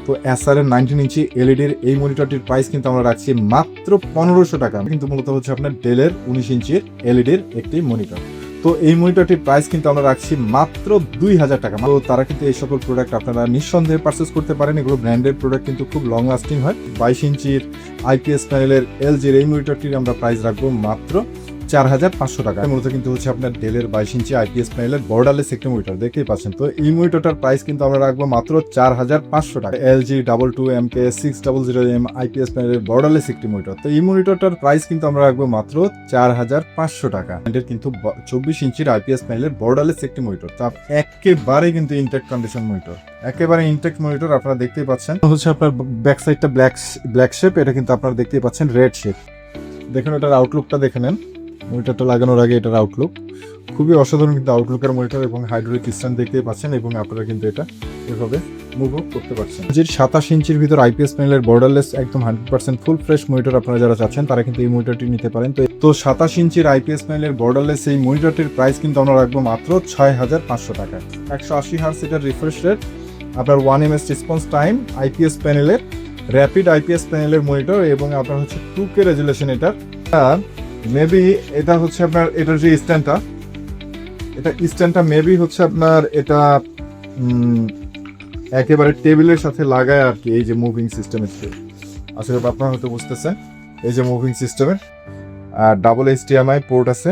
তো এসআর এর 19 ইঞ্চি এলইডির এই মনিটরটির প্রাইস কিন্তু আমরা রাখছি মাত্র 1500 টাকা। কিন্তু মূলত হচ্ছে আপনার ডেলের 19 ইঞ্চির এলইডির একটি মনিটর। তো এই মনিটরটির প্রাইস কিন্তু আমরা রাখছি মাত্র 2000 টাকা। তো তারা কিন্তু এই সকল প্রোডাক্ট আপনারা নিঃসন্দেহে পারচেস করতে পারেন। এগুলো ব্র্যান্ডেড প্রোডাক্ট, কিন্তু খুব লং লাস্টিং হয়। 22 ইঞ্চির আইপিএস প্যানেলের এলজির এই মনিটরটির আমরা প্রাইস রাখবো মাত্র 4500 টাকা। মূলত কিন্তু হচ্ছে আপনার ডেলের 22 ইঞ্চি আইপিএস প্যানেলের বর্ডারলেস একটি মনিটর, দেখতেই পাচ্ছেন। তো এই মনিটরটার প্রাইস কিন্তু আমরা রাখবো মাত্র 4500 টাকা। এলজি 22MK600M আইপিএস প্যানেলের বর্ডারলেস একটি মনিটর। তো এই মনিটরটার প্রাইস কিন্তু আমরা রাখবো মাত্র 4500 টাকা। এর কিন্তু 24 ইঞ্চির আইপিএস প্যানেলের বর্ডারলেস একটি মনিটর। তা একেবারে কিন্তু ইনটেক্ট কন্ডিশন মনিটর, একেবারে ইনটেক্ট মনিটর। আপনারা দেখতেই পাচ্ছেন হচ্ছে আপনার ব্যাক সাইডটা ব্ল্যাক শেপ, এটা কিন্তু আপনারা দেখতেই পাচ্ছেন রেড শেপ। দেখুন এটার আউটলুকটা দেখে নেন। মনিটরটা লাগানোর আগে এটার আউটলুক খুবই অসাধারণ, কিন্তু আউটলুকের মনিটর এবং হাইড্রোলিক স্ট্যান্ড দেখতেই পাচ্ছেন, এবং আপনারা কিন্তু এটা এভাবে মুভও করতে পারছেন। যে 27 ইঞ্চির ভিতর আইপিএস প্যানেলের বর্ডারলেস একদম 100% ফুল ফ্রেশ মনিটর আপনারা যারা চাচ্ছেন তারা কিন্তু এই মনিটরটি নিতে পারেন। তো 27 ইঞ্চির আইপিএস প্যানেলের বর্ডারলেস এই মনিটরটির প্রাইস কিন্তু আমরা রাখবো মাত্র 6500 টাকা। 180 হার্টজ এটার রিফ্রেশ রেট, আপনার 1ms রেসপন্স টাইম, আইপিএস প্যানেলের র্যাপিড আইপিএস প্যানেলের মনিটর, এবং আপনার হচ্ছে 2K রেজুলেশন। মেবি এটা হচ্ছে আপনার এটার যে স্ট্যান্ডটা মেবি হচ্ছে আপনার এটা একেবারে টেবিলের সাথে লাগায় আর কি। এই যে মুভিং সিস্টেমের, আসলে আপনারা হয়তো বুঝতেছেন, এই যে মুভিং সিস্টেমের ডাবল এইচডিএমআই পোর্ট আছে,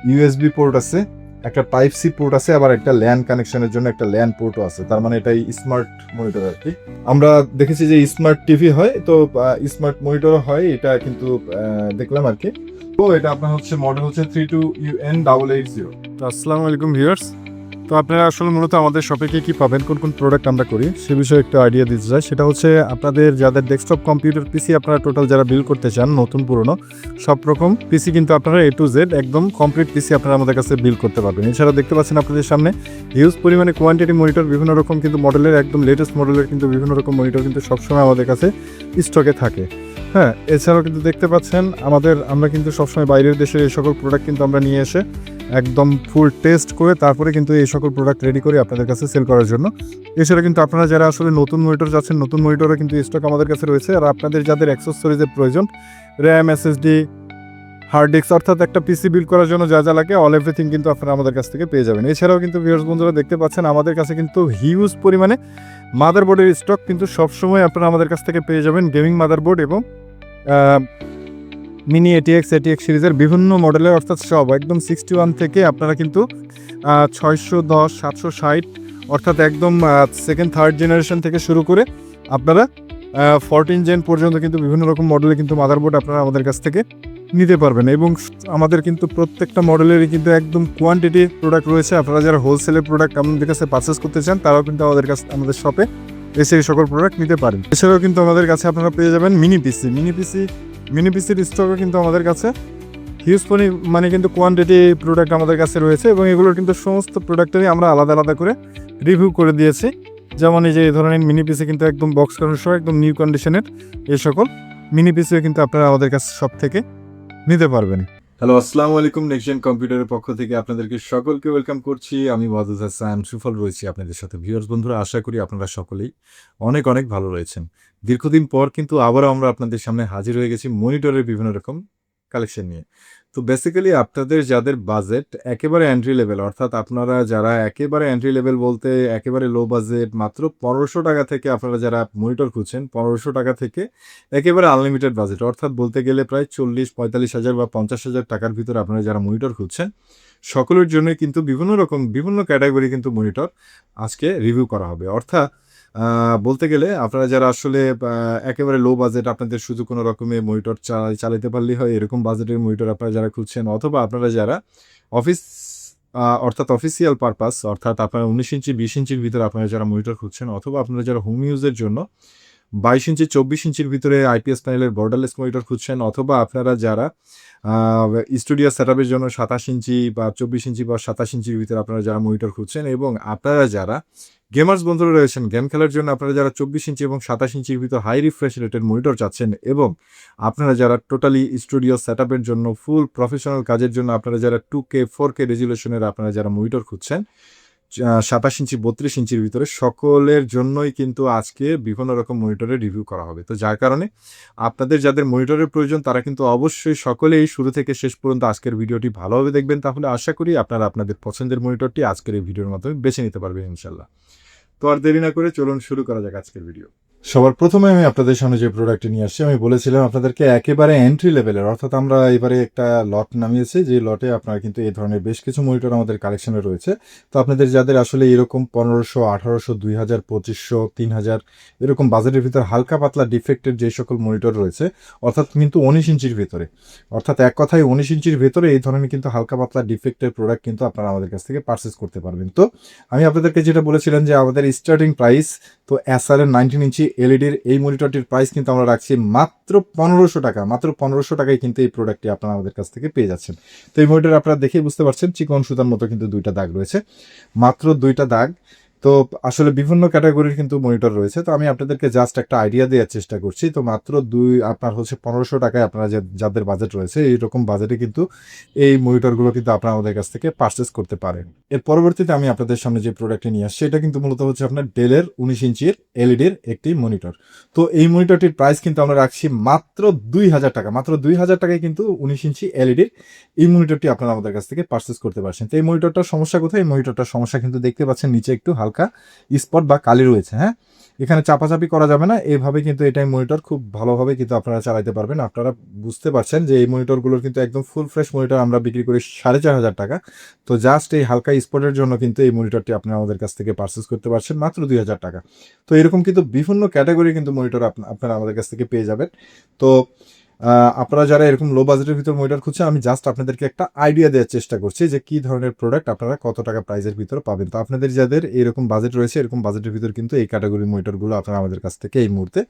ইউএসবি পোর্ট আছে, একটা টাইপ সি পোর্ট আছে, আবার একটা ল্যান কানেকশনের জন্য একটা ল্যান পোর্টও আছে। তার মানে এটাই স্মার্ট মনিটর আর কি। আমরা দেখেছি যে স্মার্ট টিভি হয়, তো স্মার্ট মনিটর হয়, এটা কিন্তু দেখলাম আর কি। তো এটা আপনার হচ্ছে মডেল হচ্ছে 32UN880। তো আসসালামু আলাইকুম ভিউয়ার্স। তো আপনারা আসলে মূলত আমাদের শপে কি পাবেন, কোন কোন প্রোডাক্ট আমরা করি সে বিষয়ে একটু আইডিয়া দিতে চাই। সেটা হচ্ছে আপনাদের যাদের ডেস্কটপ কম্পিউটার পিসি আপনারা টোটাল যারা বিল করতে চান, নতুন পুরনো সব রকম পিসি কিন্তু আপনারা A to Z একদম কমপ্লিট পিসি আপনারা আমাদের কাছে বিল করতে পারবেন। এছাড়া দেখতে পাচ্ছেন আপনাদের সামনে হিউজ পরিমাণে কোয়ান্টিটি মনিটর, বিভিন্ন রকম কিন্তু মডেলের, একদম লেটেস্ট মডেলের কিন্তু বিভিন্ন রকম মনিটর কিন্তু সবসময় আমাদের কাছে স্টকে থাকে। হ্যাঁ, এছাড়াও কিন্তু দেখতে পাচ্ছেন আমরা কিন্তু সবসময় বাইরের দেশের এই সকল প্রোডাক্ট কিন্তু আমরা নিয়ে এসে একদম ফুল টেস্ট করে তারপরে কিন্তু এই সকল প্রোডাক্ট রেডি করি আপনাদের কাছে সেল করার জন্য। এছাড়া কিন্তু আপনারা যারা আসলে নতুন মনিটর যাচ্ছেন, নতুন মনিটরও কিন্তু স্টক আমাদের কাছে রয়েছে। আর আপনাদের যাদের অ্যাক্সেসরিজের প্রয়োজন, র্যাম, এসএসডি, হার্ড ডিস্ক, অর্থাৎ একটা পিসি বিল্ড করার জন্য যা যা লাগে অল এভরিথিং কিন্তু আপনারা আমাদের কাছ থেকে পেয়ে যাবেন। এছাড়াও কিন্তু ভিউয়ার্স বন্ধুরা দেখতে পাচ্ছেন আমাদের কাছে কিন্তু হিউজ পরিমাণে মাদারবোর্ডের স্টক কিন্তু সবসময় আপনারা আমাদের কাছ থেকে পেয়ে যাবেন। গেমিং মাদারবোর্ড এবং মিনি ATX সিরিজের বিভিন্ন মডেলের, অর্থাৎ সব একদম 61 থেকে আপনারা কিন্তু 610, 760, অর্থাৎ একদম সেকেন্ড থার্ড জেনারেশন থেকে শুরু করে আপনারা 14 জেন পর্যন্ত কিন্তু বিভিন্ন রকম মডেলে কিন্তু মাদারবোর্ড আপনারা আমাদের কাছ থেকে নিতে পারবেন। এবং আমাদের কিন্তু প্রত্যেকটা মডেলেরই কিন্তু একদম কোয়ান্টিটি প্রোডাক্ট রয়েছে। আপনারা যারা হোলসেলের প্রোডাক্ট আমাদের কাছে পারচেস করতে চান তারাও কিন্তু আমাদের শপে এসে এই সকল প্রোডাক্ট নিতে পারেন। এছাড়াও কিন্তু আমাদের কাছে আপনারা পেয়ে যাবেন মিনি পিসির স্টকও কিন্তু আমাদের কাছে হিউজ মানে কিন্তু কোয়ান্টিটি প্রোডাক্ট আমাদের কাছে রয়েছে, এবং এগুলোর কিন্তু সমস্ত প্রোডাক্টেরই আমরা আলাদা আলাদা করে রিভিউ করে দিয়েছি। যেমন এই যে এই ধরনের মিনি পিসি কিন্তু একদম বক্স করার সহ একদম নিউ কন্ডিশনের এই সকল মিনি পিসিও কিন্তু আপনারা আমাদের কাছে সব থেকে নিতে পারবেন। হ্যালো, আসসালামু আলাইকুম। নেক্সট জেন কম্পিউটারের পক্ষ থেকে আপনাদেরকে সকলকে ওয়েলকাম করছি। আমি ওয়াদুদ হাসান সুফল রয়েছি আপনাদের সাথে। ভিউয়ার্স বন্ধুরা, আশা করি আপনারা সকলেই অনেক অনেক ভালো রয়েছেন। দীর্ঘদিন পর কিন্তু আবারও আমরা আপনাদের সামনে হাজির হয়ে গেছি মনিটরের বিভিন্ন রকম কালেকশন নিয়ে। তো বেসিক্যালি আপনাদের যাদের বাজেট একেবারে এন্ট্রি লেভেল, অর্থাৎ আপনারা যারা একেবারে এন্ট্রি লেভেল বলতে একেবারে লো বাজেট, মাত্র 1500 টাকা থেকে আপনারা যারা মনিটর খুঁজছেন, 1500 টাকা থেকে একেবারে আনলিমিটেড বাজেট, অর্থাৎ বলতে গেলে প্রায় 40-45 হাজার বা 50 হাজার টাকার ভিতরে আপনারা যারা মনিটর খুঁজছেন, সকলের জন্যই কিন্তু বিভিন্ন ক্যাটাগরি কিন্তু মনিটর আজকে রিভিউ করা হবে। অর্থাৎ বলতে গেলে আপনারা যারা আসলে একেবারে লো বাজেট, আপনাদের শুধু কোনো রকমের মনিটর চালাতে পারলেই হয় এরকম বাজেটের মনিটর আপনারা যারা খুঁজছেন, অথবা আপনারা যারা অর্থাৎ অফিসিয়াল পারপাস, অর্থাৎ আপনারা 19 ইঞ্চি 20 ইঞ্চির ভিতরে আপনারা যারা মনিটর খুঁজছেন, অথবা আপনারা যারা হোম ইউজের জন্য 22 ইঞ্চি 24 ইঞ্চির ভিতরে আইপিএস প্যানেলের বর্ডারলেস মনিটর খুঁজছেন, অথবা আপনারা যারা স্টুডিও সেটআপের জন্য 27 ইঞ্চি বা 24 ইঞ্চি বা 27 ইঞ্চির ভিতরে আপনারা যারা মনিটর খুঁজছেন, এবং আপনারা যারা গেমার্স বন্ধুরা রয়েছেন, গেম খেলার জন্য আপনারা যারা 24 ইঞ্চি এবং 27 ইঞ্চির ভিতর হাই রিফ্রেশ রেটের মনিটর চাচ্ছেন, এবং আপনারা যারা টোটালি স্টুডিও সেটআপের জন্য ফুল প্রফেশনাল কাজের জন্য আপনারা যারা 2K 4K রেজুলেশনের আপনারা যারা মনিটর খুঁজছেন, 27 ইঞ্চি 32 ইঞ্চির ভিতরে সকলের জন্যই কিন্তু আজকে বিভিন্ন রকম মনিটরের রিভিউ করা হবে। তো যার কারণে আপনাদের যাদের মনিটরের প্রয়োজন তারা কিন্তু অবশ্যই সকলেই শুরু থেকে শেষ পর্যন্ত আজকের ভিডিওটি ভালোভাবে দেখবেন। তাহলে আশা করি আপনারা আপনাদের পছন্দের মনিটরটি আজকের এই ভিডিওর মাধ্যমে বেছে নিতে পারবেন ইনশাল্লাহ। তো আর দেরি না করে চলুন শুরু করা যাক আজকের ভিডিও। সবার প্রথমে আমি আপনাদের সামনে যে প্রোডাক্টটি নিয়ে আসছি, আমি বলেছিলাম আপনাদেরকে একেবারে এন্ট্রি লেভেলের, অর্থাৎ আমরা এবারে একটা লট নামিয়েছি, যে লটে আপনারা কিন্তু এই ধরনের বেশ কিছু মনিটর আমাদের কালেকশনে রয়েছে। তো আপনাদের যাদের আসলে এরকম 1500, 1800, 2000, 2500, 3000 এরকম বাজেটের ভিতর হালকা পাতলা ডিফেক্টের যে সকল মনিটর রয়েছে, অর্থাৎ কিন্তু 19 ইঞ্চির ভিতরে, অর্থাৎ এক কথায় 19 ইঞ্চির ভিতরে এই ধরনের কিন্তু হালকা পাতলা ডিফেক্টের প্রোডাক্ট কিন্তু আপনারা আমাদের কাছ থেকে পারচেস করতে পারবেন। তো আমি আপনাদেরকে যেটা বলেছিলাম যে আমাদের স্টার্টিং প্রাইস, তো এসআর এর 19 ইঞ্চি এলইডির এই মনিটরটির প্রাইস কিন্তু আমরা রাখছি মাত্র 1500 টাকা। মাত্র 1500 টাকায় কিন্তু এই প্রোডাক্টটি আপনারা আমাদের কাছ থেকে পেয়ে যাচ্ছেন। তো এই মনিটর আপনারা দেখেই বুঝতে পারছেন চিকন সুতার মতো কিন্তু দুইটা দাগ রয়েছে, মাত্র দুইটা দাগ। তো আসলে বিভিন্ন ক্যাটাগরির কিন্তু মনিটর রয়েছে। তো আমি আপনাদেরকে জাস্ট একটা আইডিয়া দেওয়ার চেষ্টা করছি। তো মাত্র আপনার হচ্ছে 1500 টাকায় আপনারা যাদের বাজেট রয়েছে এইরকম বাজেটে কিন্তু এই মনিটরগুলো কিন্তু আপনারা আমাদের কাছ থেকে পারচেস করতে পারেন। এর পরবর্তীতে আমি আপনাদের সামনে যে প্রোডাক্টটি নিয়ে আসছি এটা কিন্তু মূলত হচ্ছে আপনার ডেলের 19 ইঞ্চির এলইডির একটি মনিটর। তো এই মনিটরটির প্রাইস কিন্তু আমরা রাখছি মাত্র 2000 টাকা। মাত্র 2000 টাকায় কিন্তু 19 ইঞ্চি এলইডির এই মনিটরটি আপনারা আমাদের কাছ থেকে পারচেস করতে পারছেন। তো এই মনিটরটার সমস্যা কোথায়? এই মনিটরটার সমস্যা কিন্তু দেখতে পাচ্ছেন নিচে একটু হালকা স্পট বা কালি রয়েছে। হ্যাঁ, এখানে চাপাচাপি করা যাবে না, এইভাবে কিন্তু এটাই মনিটর খুব ভালোভাবে কিন্তু আপনারা চালাতে পারবেন। আপনারা বুঝতে পারছেন যে এই মনিটরগুলোর কিন্তু একদম ফুল ফ্রেশ মনিটর আমরা বিক্রি করি 4500 টাকা। তো জাস্ট এই হালকা স্পটের জন্য কিন্তু এই মনিটরটি আপনারা আমাদের কাছ থেকে পারচেস করতে পারছেন মাত্র 2000 টাকা। তো এরকম কিন্তু বিভিন্ন ক্যাটাগরি কিন্তু মনিটর আপনারা আমাদের কাছ থেকে পেয়ে যাবেন। তো আপনারা যারা এরকম লো বাজেটের ভিতর মনিটর খুঁজছেন, আমি জাস্ট আপনাদেরকে একটা আইডিয়া দেওয়ার চেষ্টা করছি যে কি ধরনের প্রোডাক্ট আপনারা কত টাকা প্রাইসের ভিতরে পাবেন। তো আপনাদের যাদের এরকম বাজেট রয়েছে, এরকম বাজেটের ভিতর কিন্তু এই ক্যাটাগরির মনিটরগুলো আপনারা আমাদের কাছ থেকে এই মুহূর্তে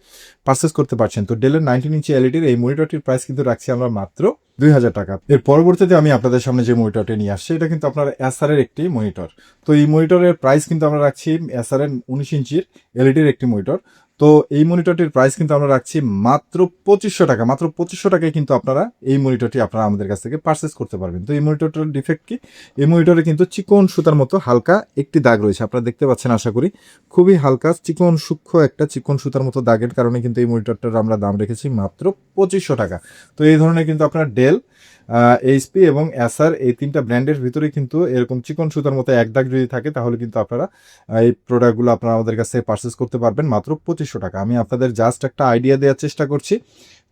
পারচেস করতে পারছেন। তো ডেলের 19 ইঞ্চি এলইডির এই মনিটরটির প্রাইস কিন্তু রাখছি আমরা মাত্র 2000 টাকা। এর পরবর্তীতে আমি আপনাদের সামনে যে মনিটরটি নিয়ে আসছি এটা কিন্তু আপনার এসআর এর একটি মনিটর। তো এই মনিটরের প্রাইস কিন্তু আমরা রাখছি এসআর এর 19 ইঞ্চির এলইডির একটি মনিটর। তো এই মনিটরটির প্রাইস কিন্তু আমরা রাখছি মাত্র 2500 টাকা। মাত্র 2500 টাকায় কিন্তু আপনারা এই মনিটরটি আপনারা আমাদের কাছ থেকে পারচেস করতে পারবেন। তো এই মনিটরটার ডিফেক্ট কি? এই মনিটরে কিন্তু চিকন সুতার মতো হালকা একটি দাগ রয়েছে, আপনারা দেখতে পাচ্ছেন আশা করি। খুবই হালকা চিকন সূক্ষ্ম একটা চিকন সুতার মতো দাগের কারণে কিন্তু এই মনিটরটার আমরা দাম রেখেছি মাত্র 2500 টাকা। তো এই ধরনের কিন্তু আপনার ডেল, এইচপি এবং এসার এই তিনটা ব্র্যান্ডের ভিতরে কিন্তু এরকম চিকন সুতার মতো এক দাগ যদি থাকে তাহলে কিন্তু আপনারা এই প্রোডাক্টগুলো আপনারা আমাদের কাছ থেকে পারচেস করতে পারবেন মাত্র 2500 টাকা। আমি আপনাদের জাস্ট একটা আইডিয়া দেওয়ার চেষ্টা করছি।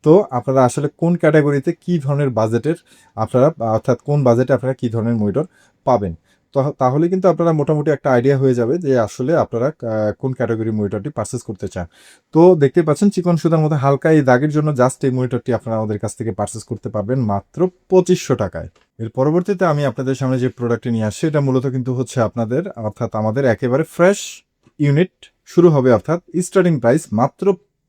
তো আপনারা আসলে কোন ক্যাটাগরিতে কী ধরনের বাজেটের আপনারা, অর্থাৎ কোন বাজেটে আপনারা কী ধরনের মনিটর পাবেন, তো তাহলে কিন্তু আপনারা মোটামুটি একটা আইডিয়া হয়ে যাবে যে আসলে আপনারা কোন ক্যাটাগরির মনিটরটি পারচেস করতে চান। তো দেখতে পাচ্ছেন চিকন সুতার মধ্যে হালকা এই দাগের জন্য জাস্ট এই মনিটরটি আপনারা আমাদের কাছ থেকে পারচেস করতে পারবেন মাত্র 2500 টাকায়। এর পরবর্তীতে আমি আপনাদের সামনে যে প্রোডাক্টটি নিয়ে আসছি এটা মূলত কিন্তু হচ্ছে আপনাদের, অর্থাৎ আমাদের একেবারে ফ্রেশ ইউনিট শুরু হবে, অর্থাৎ স্টার্টিং প্রাইস মাত্র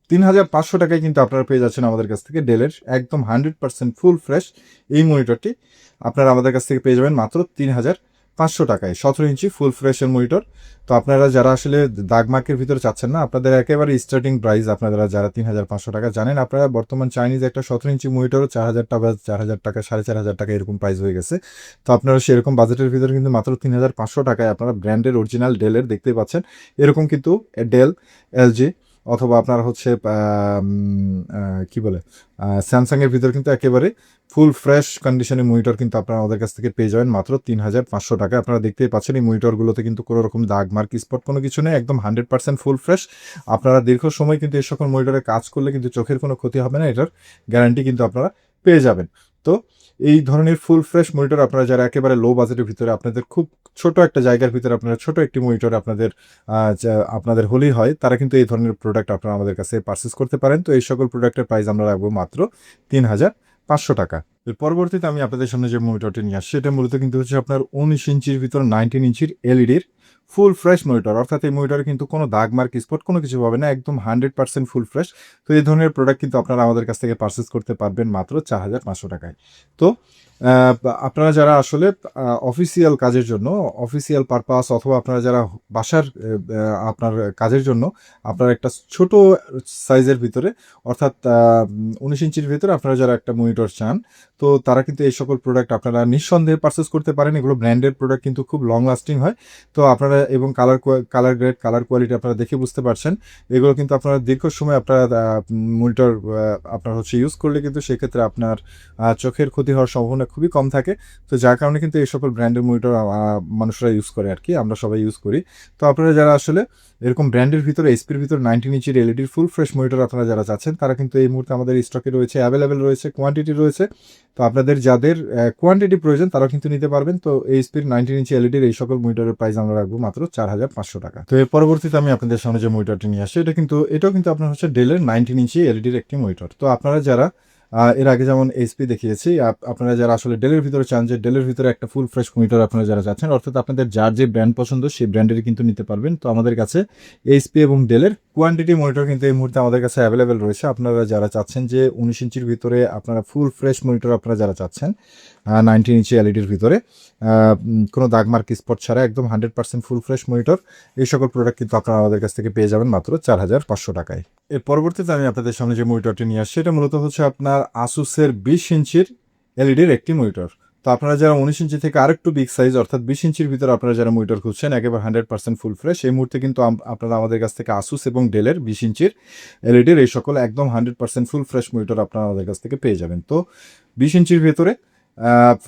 3500 টাকায় কিন্তু আপনারা পেয়ে যাচ্ছেন আমাদের কাছ থেকে ডেলের একদম 100% ফুল ফ্রেশ এই মনিটরটি আপনারা আমাদের কাছ থেকে পেয়ে যাবেন মাত্র 3500 টাকায় 17 ইঞ্চি ফুল ফ্রেশের মনিটর। তো আপনারা যারা আসলে দাগমার্কের ভিতরে চাচ্ছেন না, আপনাদের একেবারে স্টার্টিং প্রাইস আপনারা যারা 3500 টাকা জানেন, আপনারা বর্তমান চাইনিজ একটা 17 ইঞ্চি মনিটরও 4000 টাকা, 4000 টাকা, 4500 টাকা এরকম প্রাইস হয়ে গেছে। তো আপনারা সেরকম বাজেটের ভিতরে কিন্তু মাত্র 3500 টাকায় আপনারা ব্র্যান্ডের অরিজিনাল ডেলের দেখতে পাচ্ছেন এরকম কিন্তু ডেল, এলজি অথবা আপনার হচ্ছে কি বলে স্যামসাংয়ের ভিতর কিন্তু একেবারে ফুল ফ্রেশ কন্ডিশনের মনিটর কিন্তু আপনারা আমাদের কাছ থেকে পেয়ে যাবেন মাত্র 3500 টাকা। আপনারা দেখতেই পাচ্ছেন এই মনিটরগুলোতে কিন্তু কোনো রকম দাগ মার্ক স্পট কোনো কিছু নেই, একদম 100% ফুল ফ্রেশ। আপনারা দীর্ঘ সময় কিন্তু এই সকল মনিটরে কাজ করলে কিন্তু চোখের কোনো ক্ষতি হবে না, এটার গ্যারান্টি কিন্তু আপনারা পেয়ে যাবেন। তো এই ধরনের ফুল ফ্রেশ মনিটর আপনারা যারা একেবারে লো বাজেটের ভিতরে আপনাদের খুব ছোট একটা জায়গার ভিতরে আপনারা ছোট একটি মনিটর আপনাদের হলেই হয়, তারা কিন্তু এই ধরনের প্রোডাক্ট আপনারা আমাদের কাছে পারচেস করতে পারেন। তো এই সকল প্রোডাক্টের প্রাইস আমরা রাখবো মাত্র 3500 টাকা। এর পরবর্তীতে আমি আপনাদের সামনে যে মনিটরটি নিয়ে আসছি এটা মূলত কিন্তু হচ্ছে আপনার 19 ইঞ্চির ভিতর 19 ইঞ্চির এলইডির ফুল ফ্রেশ মনিটর, অর্থাৎ এই মনিটরে কিন্তু কোনো দাগ মার্ক স্পট কোনো কিছু পাবে না, একদম 100% ফুল ফ্রেশ। তো এই ধরনের প্রোডাক্ট কিন্তু আপনারা আমাদের কাছ থেকে পারচেস করতে পারবেন মাত্র 4500 টাকায়। তো আপনারা যারা আসলে অফিসিয়াল কাজের জন্য, অফিসিয়াল পারপাস অথবা আপনারা যারা বাসার আপনার কাজের জন্য আপনারা একটা ছোট সাইজের ভিতরে, অর্থাৎ 19 ইঞ্চির ভিতরে আপনারা যারা একটা মনিটর চান, তো তারা কিন্তু এই সকল প্রোডাক্ট আপনারা নিঃসন্দেহে পারচেস করতে পারেন। এগুলো ব্র্যান্ডেড প্রোডাক্ট কিন্তু খুব লং লাস্টিং হয়। তো আপনারা এবং কালার গ্রেড কালার কোয়ালিটি আপনারা দেখে বুঝতে পারছেন, এগুলো কিন্তু আপনারা দীর্ঘ সময় আপনারা মনিটর আপনার হচ্ছে ইউজ করলে কিন্তু সেক্ষেত্রে আপনার চোখের ক্ষতি হওয়ার সম্ভাবনা খুবই কম থাকে। তো যার কারণে কিন্তু এই সকল ব্র্যান্ডের মনিটর মানুষরা ইউজ করে আর কি, আমরা সবাই ইউজ করি। তো আপনারা যারা আসলে এরকম ব্র্যান্ডের ভিতরে এসপির ভিতরে 19 ইঞ্চির এলইডির ফুল ফ্রেশ মনিটর আপনারা যারা চাচ্ছেন, তারা কিন্তু এই মুহূর্তে আমাদের স্টকে রয়েছে, অ্যাভেলেবেল রয়েছে, কোয়ান্টিটি রয়েছে। তো আপনাদের যাদের কোয়ান্টিটি প্রয়োজন তারাও কিন্তু নিতে পারবেন। তো এইচপির 19 ইঞ্চি এলইডির এই সকল মনিটরের প্রাইস আমরা রাখবো মাত্র 4,500 টাকা। তো এর পরবর্তীতে আমি আপনাদের সামনে যে মনিটরটি নিয়ে আসছি, এটাও কিন্তু আপনার হচ্ছে ডেলের 19 ইঞ্চি এলইডির একটি মনিটর। তো আপনারা যারা এর আগে যেমন এইচপি দেখিয়েছি, আপনারা যারা আসলে ডেলের ভিতরে চান যে ডেলের ভিতরে একটা ফুল ফ্রেশ মনিটর আপনারা যারা চাচ্ছেন, অর্থাৎ আপনাদের যার যে ব্র্যান্ড পছন্দ সেই ব্র্যান্ডেরই কিন্তু নিতে পারবেন। তো আমাদের কাছে এইচপি এবং ডেলের কোয়ান্টিটি মনিটর কিন্তু এই মুহূর্তে আমাদের কাছে অ্যাভেলেবেল রয়েছে। আপনারা যারা চাচ্ছেন যে 19 ইঞ্চির ভিতরে আপনারা ফুল ফ্রেশ মনিটর আপনারা যারা চাচ্ছেন 19 ইঞ্চি এলইডির ভিতরে কোনো দাগমার্ক স্পট ছাড়া একদম 100% ফুল ফ্রেশ মনিটর, এই সকল প্রোডাক্ট কিন্তু আপনারা আমাদের কাছ থেকে পেয়ে যাবেন মাত্র 4,500 টাকায়। এর পরবর্তীতে আমি আপনাদের সামনে যে মনিটরটি নিয়ে আসছি, এটা মূলত হচ্ছে আপনার আসুসের 20 ইঞ্চির এলইডির একটি মনিটর। তো আপনারা যারা 19 ইঞ্চি থেকে আরেকটু বিগ সাইজ অর্থাৎ 20 ইঞ্চির ভিতরে আপনারা যারা মনিটর খুঁজছেন একেবারে 100% ফুল ফ্রেশ, এই মুহূর্তে কিন্তু আপনারা আমাদের কাছ থেকে আসুস এবং ডেলের 20 ইঞ্চির এলইডির এই সকল একদম 100% ফুল ফ্রেশ মনিটর আপনারা আমাদের কাছ থেকে পেয়ে যাবেন। তো 20 ইঞ্চির ভেতরে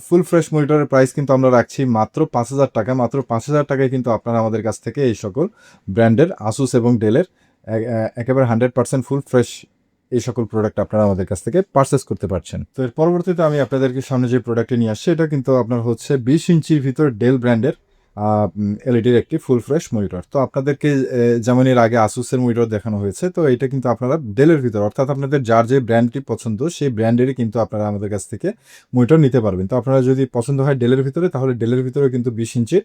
ফুল ফ্রেশ মনিটরের প্রাইস কিন্তু আমরা রাখছি মাত্র 5,000 টাকা। মাত্র 5,000 টাকায় কিন্তু আপনারা আমাদের কাছ থেকে এই সকল ব্র্যান্ডের আসুস এবং ডেলের একেবারে 100% ফুল ফ্রেশ এই সকল প্রোডাক্ট আপনারা আমাদের কাছ থেকে পারচেস করতে পারছেন। তো এর পরবর্তীতে আমি আপনাদেরকে সামনে যে প্রোডাক্টটি নিয়ে আসছি, এটা কিন্তু আপনার হচ্ছে 20 ইঞ্চির ভিতর ডেল ব্র্যান্ডের এলইডির একটি ফুল ফ্রেশ মনিটর। তো আপনাদেরকে যেমন এর আগে আসুসের মনিটর দেখানো হয়েছে, তো এটা কিন্তু আপনারা ডেলের ভিতর অর্থাৎ আপনাদের যার যে ব্র্যান্ডটি পছন্দ সেই ব্র্যান্ডেরই কিন্তু আপনারা আমাদের কাছ থেকে মনিটর নিতে পারবেন। তো আপনারা যদি পছন্দ হয় ডেলের ভিতরে, তাহলে ডেলের ভিতরে কিন্তু 20 ইঞ্চির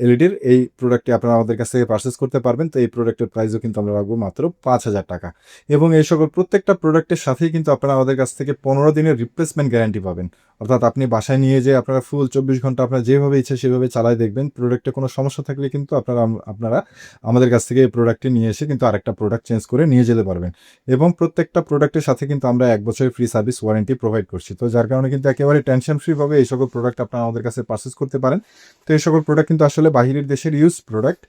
এলইডির এই প্রোডাক্টটি আপনারা আমাদের কাছ থেকে পারচেস করতে পারবেন। তো এই প্রোডাক্টের প্রাইসও কিন্তু আমরা রাখবো মাত্র 5,000 টাকা। এবং এই সকল প্রত্যেকটা প্রোডাক্টের সাথেই কিন্তু আপনারা আমাদের কাছ থেকে 15 দিনের রিপ্লেসমেন্ট গ্যারান্টি পাবেন। অর্থাৎ আপনি বাসায় নিয়ে যে আপনারা ফুল 24 ঘন্টা আপনারা যেভাবে ইচ্ছে সেভাবে চালায় দেখবেন, প্রোডাক্টে কোনো সমস্যা থাকলে কিন্তু আপনারা আমাদের কাছ থেকে এই প্রোডাক্টটি নিয়ে এসে কিন্তু আরেকটা প্রোডাক্ট চেঞ্জ করে নিয়ে যেতে পারবেন। এবং প্রত্যেকটা প্রোডাক্টের সাথে কিন্তু আমরা 1 বছরের ফ্রি সার্ভিস ওয়ারেন্টি প্রোভাইড করছি। তো যার কারণে কিন্তু একেবারে টেনশন ফ্রিভাবে এই সকল প্রোডাক্ট আপনারা আমাদের কাছে পারচেস করতে পারেন। তো এই সকল প্রোডাক্ট কিন্তু আসলে বাহিরের দেশের ইউজ প্রোডাক্ট।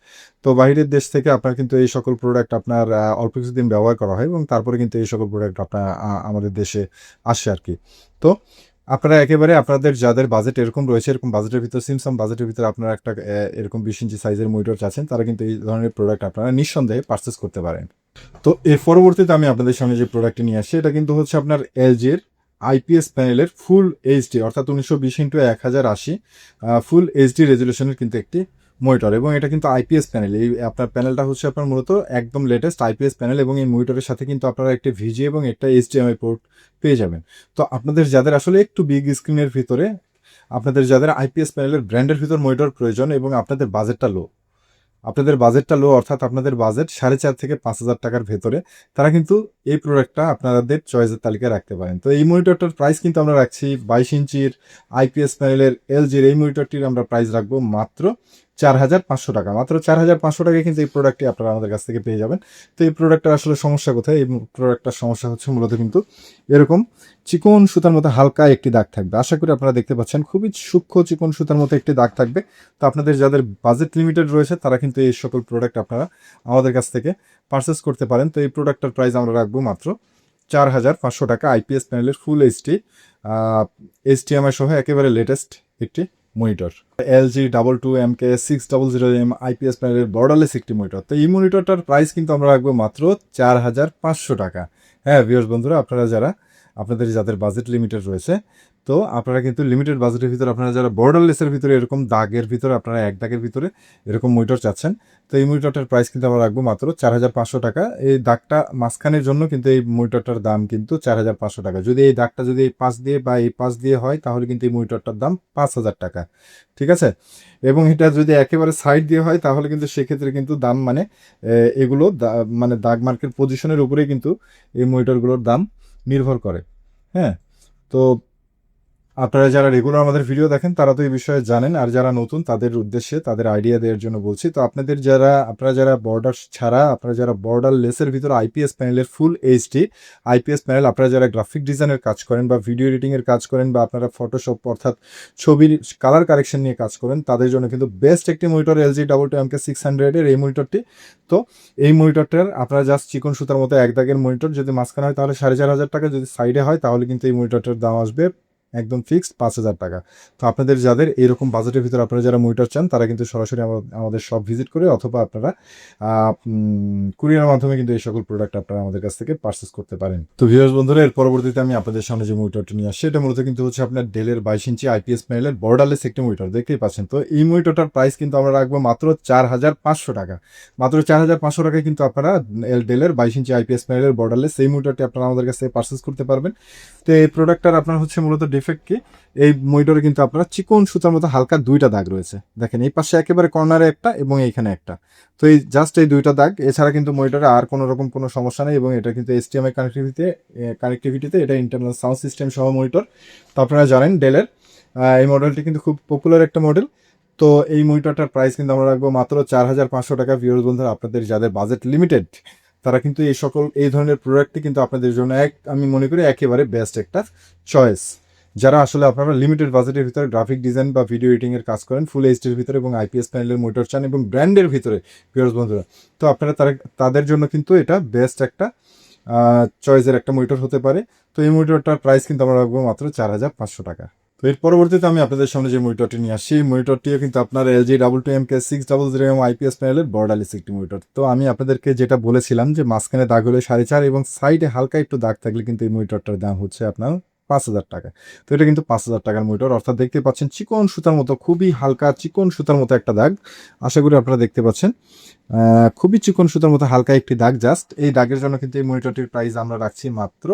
তো বাহিরের দেশ থেকে আপনার কিন্তু এই সকল প্রোডাক্ট আপনার অল্প কিছুদিন ব্যবহার করা হয় এবং তারপরে কিন্তু এই সকল প্রোডাক্ট আপনার আমাদের দেশে আসে আর কি। তো আপনারা একেবারে আপনাদের যাদের বাজেট এরকম রয়েছে, এরকম বাজেটের ভিতরে সিমসাম বাজেটের ভিতরে আপনারা একটা এরকম 20 ইঞ্চি সাইজের মনিটর চাচ্ছেন, তারা কিন্তু এই ধরনের প্রোডাক্ট আপনারা নিঃসন্দেহে পারচেস করতে পারেন। তো এর পরবর্তীতে আমি আপনাদের সামনে যে প্রোডাক্টটি নিয়ে আসছি, এটা কিন্তু হচ্ছে আপনার এলজির আইপিএস প্যানেলের ফুল এইচডি অর্থাৎ 1920x1080 ফুল এইচডি রেজুলেশনের কিন্তু একটি মনিটর। এবং এটা কিন্তু আইপিএস প্যানেল, এই আপনার প্যানেলটা হচ্ছে আপনার মূলত একদম লেটেস্ট আইপিএস প্যানেল এবং এই মনিটরের সাথে কিন্তু আপনারা একটা ভিজি এবং একটা এইচডিএমআই পোর্ট পেয়ে যাবেন। তো আপনাদের যাদের আসলে একটু বিগ স্ক্রিনের ভিতরে আপনাদের যাদের আইপিএস প্যানেলের ব্র্যান্ডের ভিতর মনিটর প্রয়োজন এবং আপনাদের বাজেটটা লো অর্থাৎ আপনাদের বাজেট 4,500 থেকে 5,000 টাকার ভেতরে, তারা কিন্তু এই প্রোডাক্টটা আপনাদের চয়েসের তালিকায় রাখতে পারেন। তো এই মনিটরটার প্রাইস কিন্তু আমরা রাখছি 22 ইঞ্চির আইপিএস প্যানেলের এলজির এই মনিটরটির আমরা প্রাইস রাখবো মাত্র 4,500 টাকা। মাত্র 4,500 টাকায় কিন্তু এই প্রোডাক্টটি আপনারা আমাদের কাছ থেকে পেয়ে যাবেন। তো এই প্রোডাক্টটার আসলে সমস্যা কোথায়? এই প্রোডাক্টটার সমস্যা হচ্ছে মূলত কিন্তু এরকম চিকন সুতার মতো হালকা একটি দাগ থাকবে। আশা করি আপনারা দেখতে পাচ্ছেন, খুবই সূক্ষ্ম চিকন সুতার মতো একটি দাগ থাকবে। তো আপনাদের যাদের বাজেট লিমিটেড রয়েছে তারা কিন্তু এই সকল প্রোডাক্ট আপনারা আমাদের কাছ থেকে পারচেস করতে পারেন। তো এই প্রোডাক্টটার প্রাইস আমরা রাখবো মাত্র 4,500 টাকা। আইপিএস প্যানেলের ফুল এইচডি এইচডিএমআই সহ একেবারে লেটেস্ট একটি মনিটর, এলজি 22MK600M আইপিএস প্যানেলের বর্ডারলেস একটি মনিটর। তো এই মনিটরটার প্রাইস কিন্তু আমরা রাখবো মাত্র 4,500 টাকা। হ্যাঁ ভিউয়ার্স বন্ধুরা, আপনাদের যাদের বাজেট লিমিটেড রয়েছে, তো আপনারা কিন্তু লিমিটেড বাজেটের ভিতরে আপনারা যারা বর্ডারলেসের ভিতরে এরকম দাগের ভিতরে আপনারা এক দাগের ভিতরে এরকম মনিটর চাচ্ছেন, তো এই মনিটরটার প্রাইস কিন্তু আমরা রাখবো মাত্র 4,500 টাকা। এই দাগটা মাঝখানের জন্য কিন্তু এই মনিটরটার দাম কিন্তু 4,500 টাকা। যদি এই দাগটা যদি এই পাশ দিয়ে বা এই পাশ দিয়ে হয় তাহলে কিন্তু এই মনিটরটার দাম 5,000 টাকা। ঠিক আছে? এবং এটা যদি একেবারে সাইড দিয়ে হয় তাহলে কিন্তু সেক্ষেত্রে কিন্তু দাম এগুলো মানে দাগ মার্কের পজিশনের উপরেই কিন্তু এই মনিটরগুলোর দাম নির্ভর করে। হ্যাঁ, তো আপনারা যারা রেগুলার আমাদের ভিডিও দেখেন তারা তো এই বিষয়ে জানেন, আর যারা নতুন তাদের উদ্দেশ্যে তাদের আইডিয়া দেওয়ার জন্য বলছি। তো আপনারা যারা বর্ডার ছাড়া, আপনারা যারা বর্ডার লেসের ভিতরে আইপিএস প্যানেলের ফুল এইচডি আইপিএস প্যানেল, আপনারা যারা গ্রাফিক ডিজাইনের কাজ করেন বা ভিডিও এডিটিংয়ের কাজ করেন বা আপনারা ফটোশপ অর্থাৎ ছবির কালার কারেকশন নিয়ে কাজ করেন, তাদের জন্য কিন্তু বেস্ট একটি মনিটর এলজি ডাবল টু এমকে 600-এর এই মনিটরটি। তো এই মনিটরটার আপনারা জাস্ট চিকন সুতার মতো এক দাগের মনিটর, যদি মাঝখানে হয় তাহলে 4,500 টাকা, যদি সাইডে হয় তাহলে কিন্তু এই মনিটরটার দাম আসবে একদম ফিক্সড 5,000 টাকা। তো আপনাদের যাদের এরকম বাজেটের ভিতরে আপনারা যারা মনিটর চান তারা কিন্তু সরাসরি আমাদের শপ ভিজিট করে অথবা আপনারা কুরিয়ারের মাধ্যমে কিন্তু এই সকল প্রোডাক্ট আপনারা আমাদের কাছ থেকে পারচেস করতে পারেন। তো ভিউয়ার্স বন্ধুরা, এর পরবর্তীতে আমি আপনাদের সামনে যে মনিটরটি নিয়ে আসছি এটা মূলত কিন্তু হচ্ছে আপনার ডেলের 22 ইঞ্চি আইপিএস প্যানেলের বর্ডারলেস একটি মনিটর, দেখতেই পাচ্ছেন। তো এই মনিটরটার প্রাইস কিন্তু আমরা রাখবো মাত্র 4,500 টাকা। মাত্র 4,500 টাকায় কিন্তু আপনারা ডেলের 22 ইঞ্চি আইপিএস প্যানেলের বর্ডারলেস এই মনিটরটি আপনারা আমাদের কাছ থেকে পারচেস করতে পারবেন। তো এই প্রোডাক্টটার আপনার হচ্ছে মূলত ডিফেক্ট কি, এই মনিটরে কিন্তু আপনারা চিকন সুতার মতো হালকা দুইটা দাগ রয়েছে, দেখেন এই পাশে একেবারে কর্নারে একটা এবং এইখানে একটা। তো এই জাস্ট এই দুইটা দাগ, এছাড়া কিন্তু মনিটরে আর কোনো রকম কোনো সমস্যা নেই এবং এটা কিন্তু এইচডিএমআই কানেক্টিভিটিতে এটা ইন্টারনাল সাউন্ড সিস্টেম সহ মনিটর। তো আপনারা জানেন ডেলের এই মডেলটি কিন্তু খুব পপুলার একটা মডেল। তো এই মনিটরটার প্রাইস কিন্তু আমরা রাখবো মাত্র 4,500 টাকা। ভিউয়ার্স বন্ধুরা, আপনাদের যাদের বাজেট লিমিটেড তারা কিন্তু এই ধরনের প্রোডাক্টটি কিন্তু আপনাদের জন্য আমি মনে করি একেবারে বেস্ট একটা চয়েস। যারা আসলে আপনারা লিমিটেড বাজেটের ভিতরে গ্রাফিক ডিজাইন বা ভিডিও এডিটিংয়ের কাজ করেন ফুল এইচডির ভিতরে এবং আইপিএস প্যানেলের মনিটর চান এবং ব্র্যান্ডের ভিতরে, ভিউয়ার্স বন্ধুরা, তো আপনারা তাদের জন্য কিন্তু এটা বেস্ট একটা চয়েসের একটা মনিটর হতে পারে। তো এই মনিটরটার প্রাইস কিন্তু আমরা রাখবো মাত্র 4,500 টাকা। তো এর পরবর্তীতে আমি আপনাদের সামনে যে মনিটরটি নিয়ে আসছি, মনিটরটিও কিন্তু আপনার এলজি ডাবল টু এমকে 600 আইপিএস প্যানেলের বর্ডারলেস একটি মনিটর। তো আমি আপনাদেরকে যেটা বলেছিলাম যে মাঝখানে দাগ হলে 4.5 এবং সাইডে হালকা একটু দাগ থাকলে কিন্তু এই মনিটরটার দাম হচ্ছে আপনার 5,000 টাকা। তো এটা কিন্তু 5,000 টাকার মনিটর, অর্থাৎ দেখতে পাচ্ছেন চিকন সুতার মতো, খুবই হালকা চিকন সুতার মতো একটা দাগ, আশা করি আপনারা দেখতে পাচ্ছেন। খুবই চিকন সুতার মতো হালকা একটি দাগ, জাস্ট এই দাগের জন্য কিন্তু এই মনিটরটির প্রাইস আমরা রাখছি মাত্র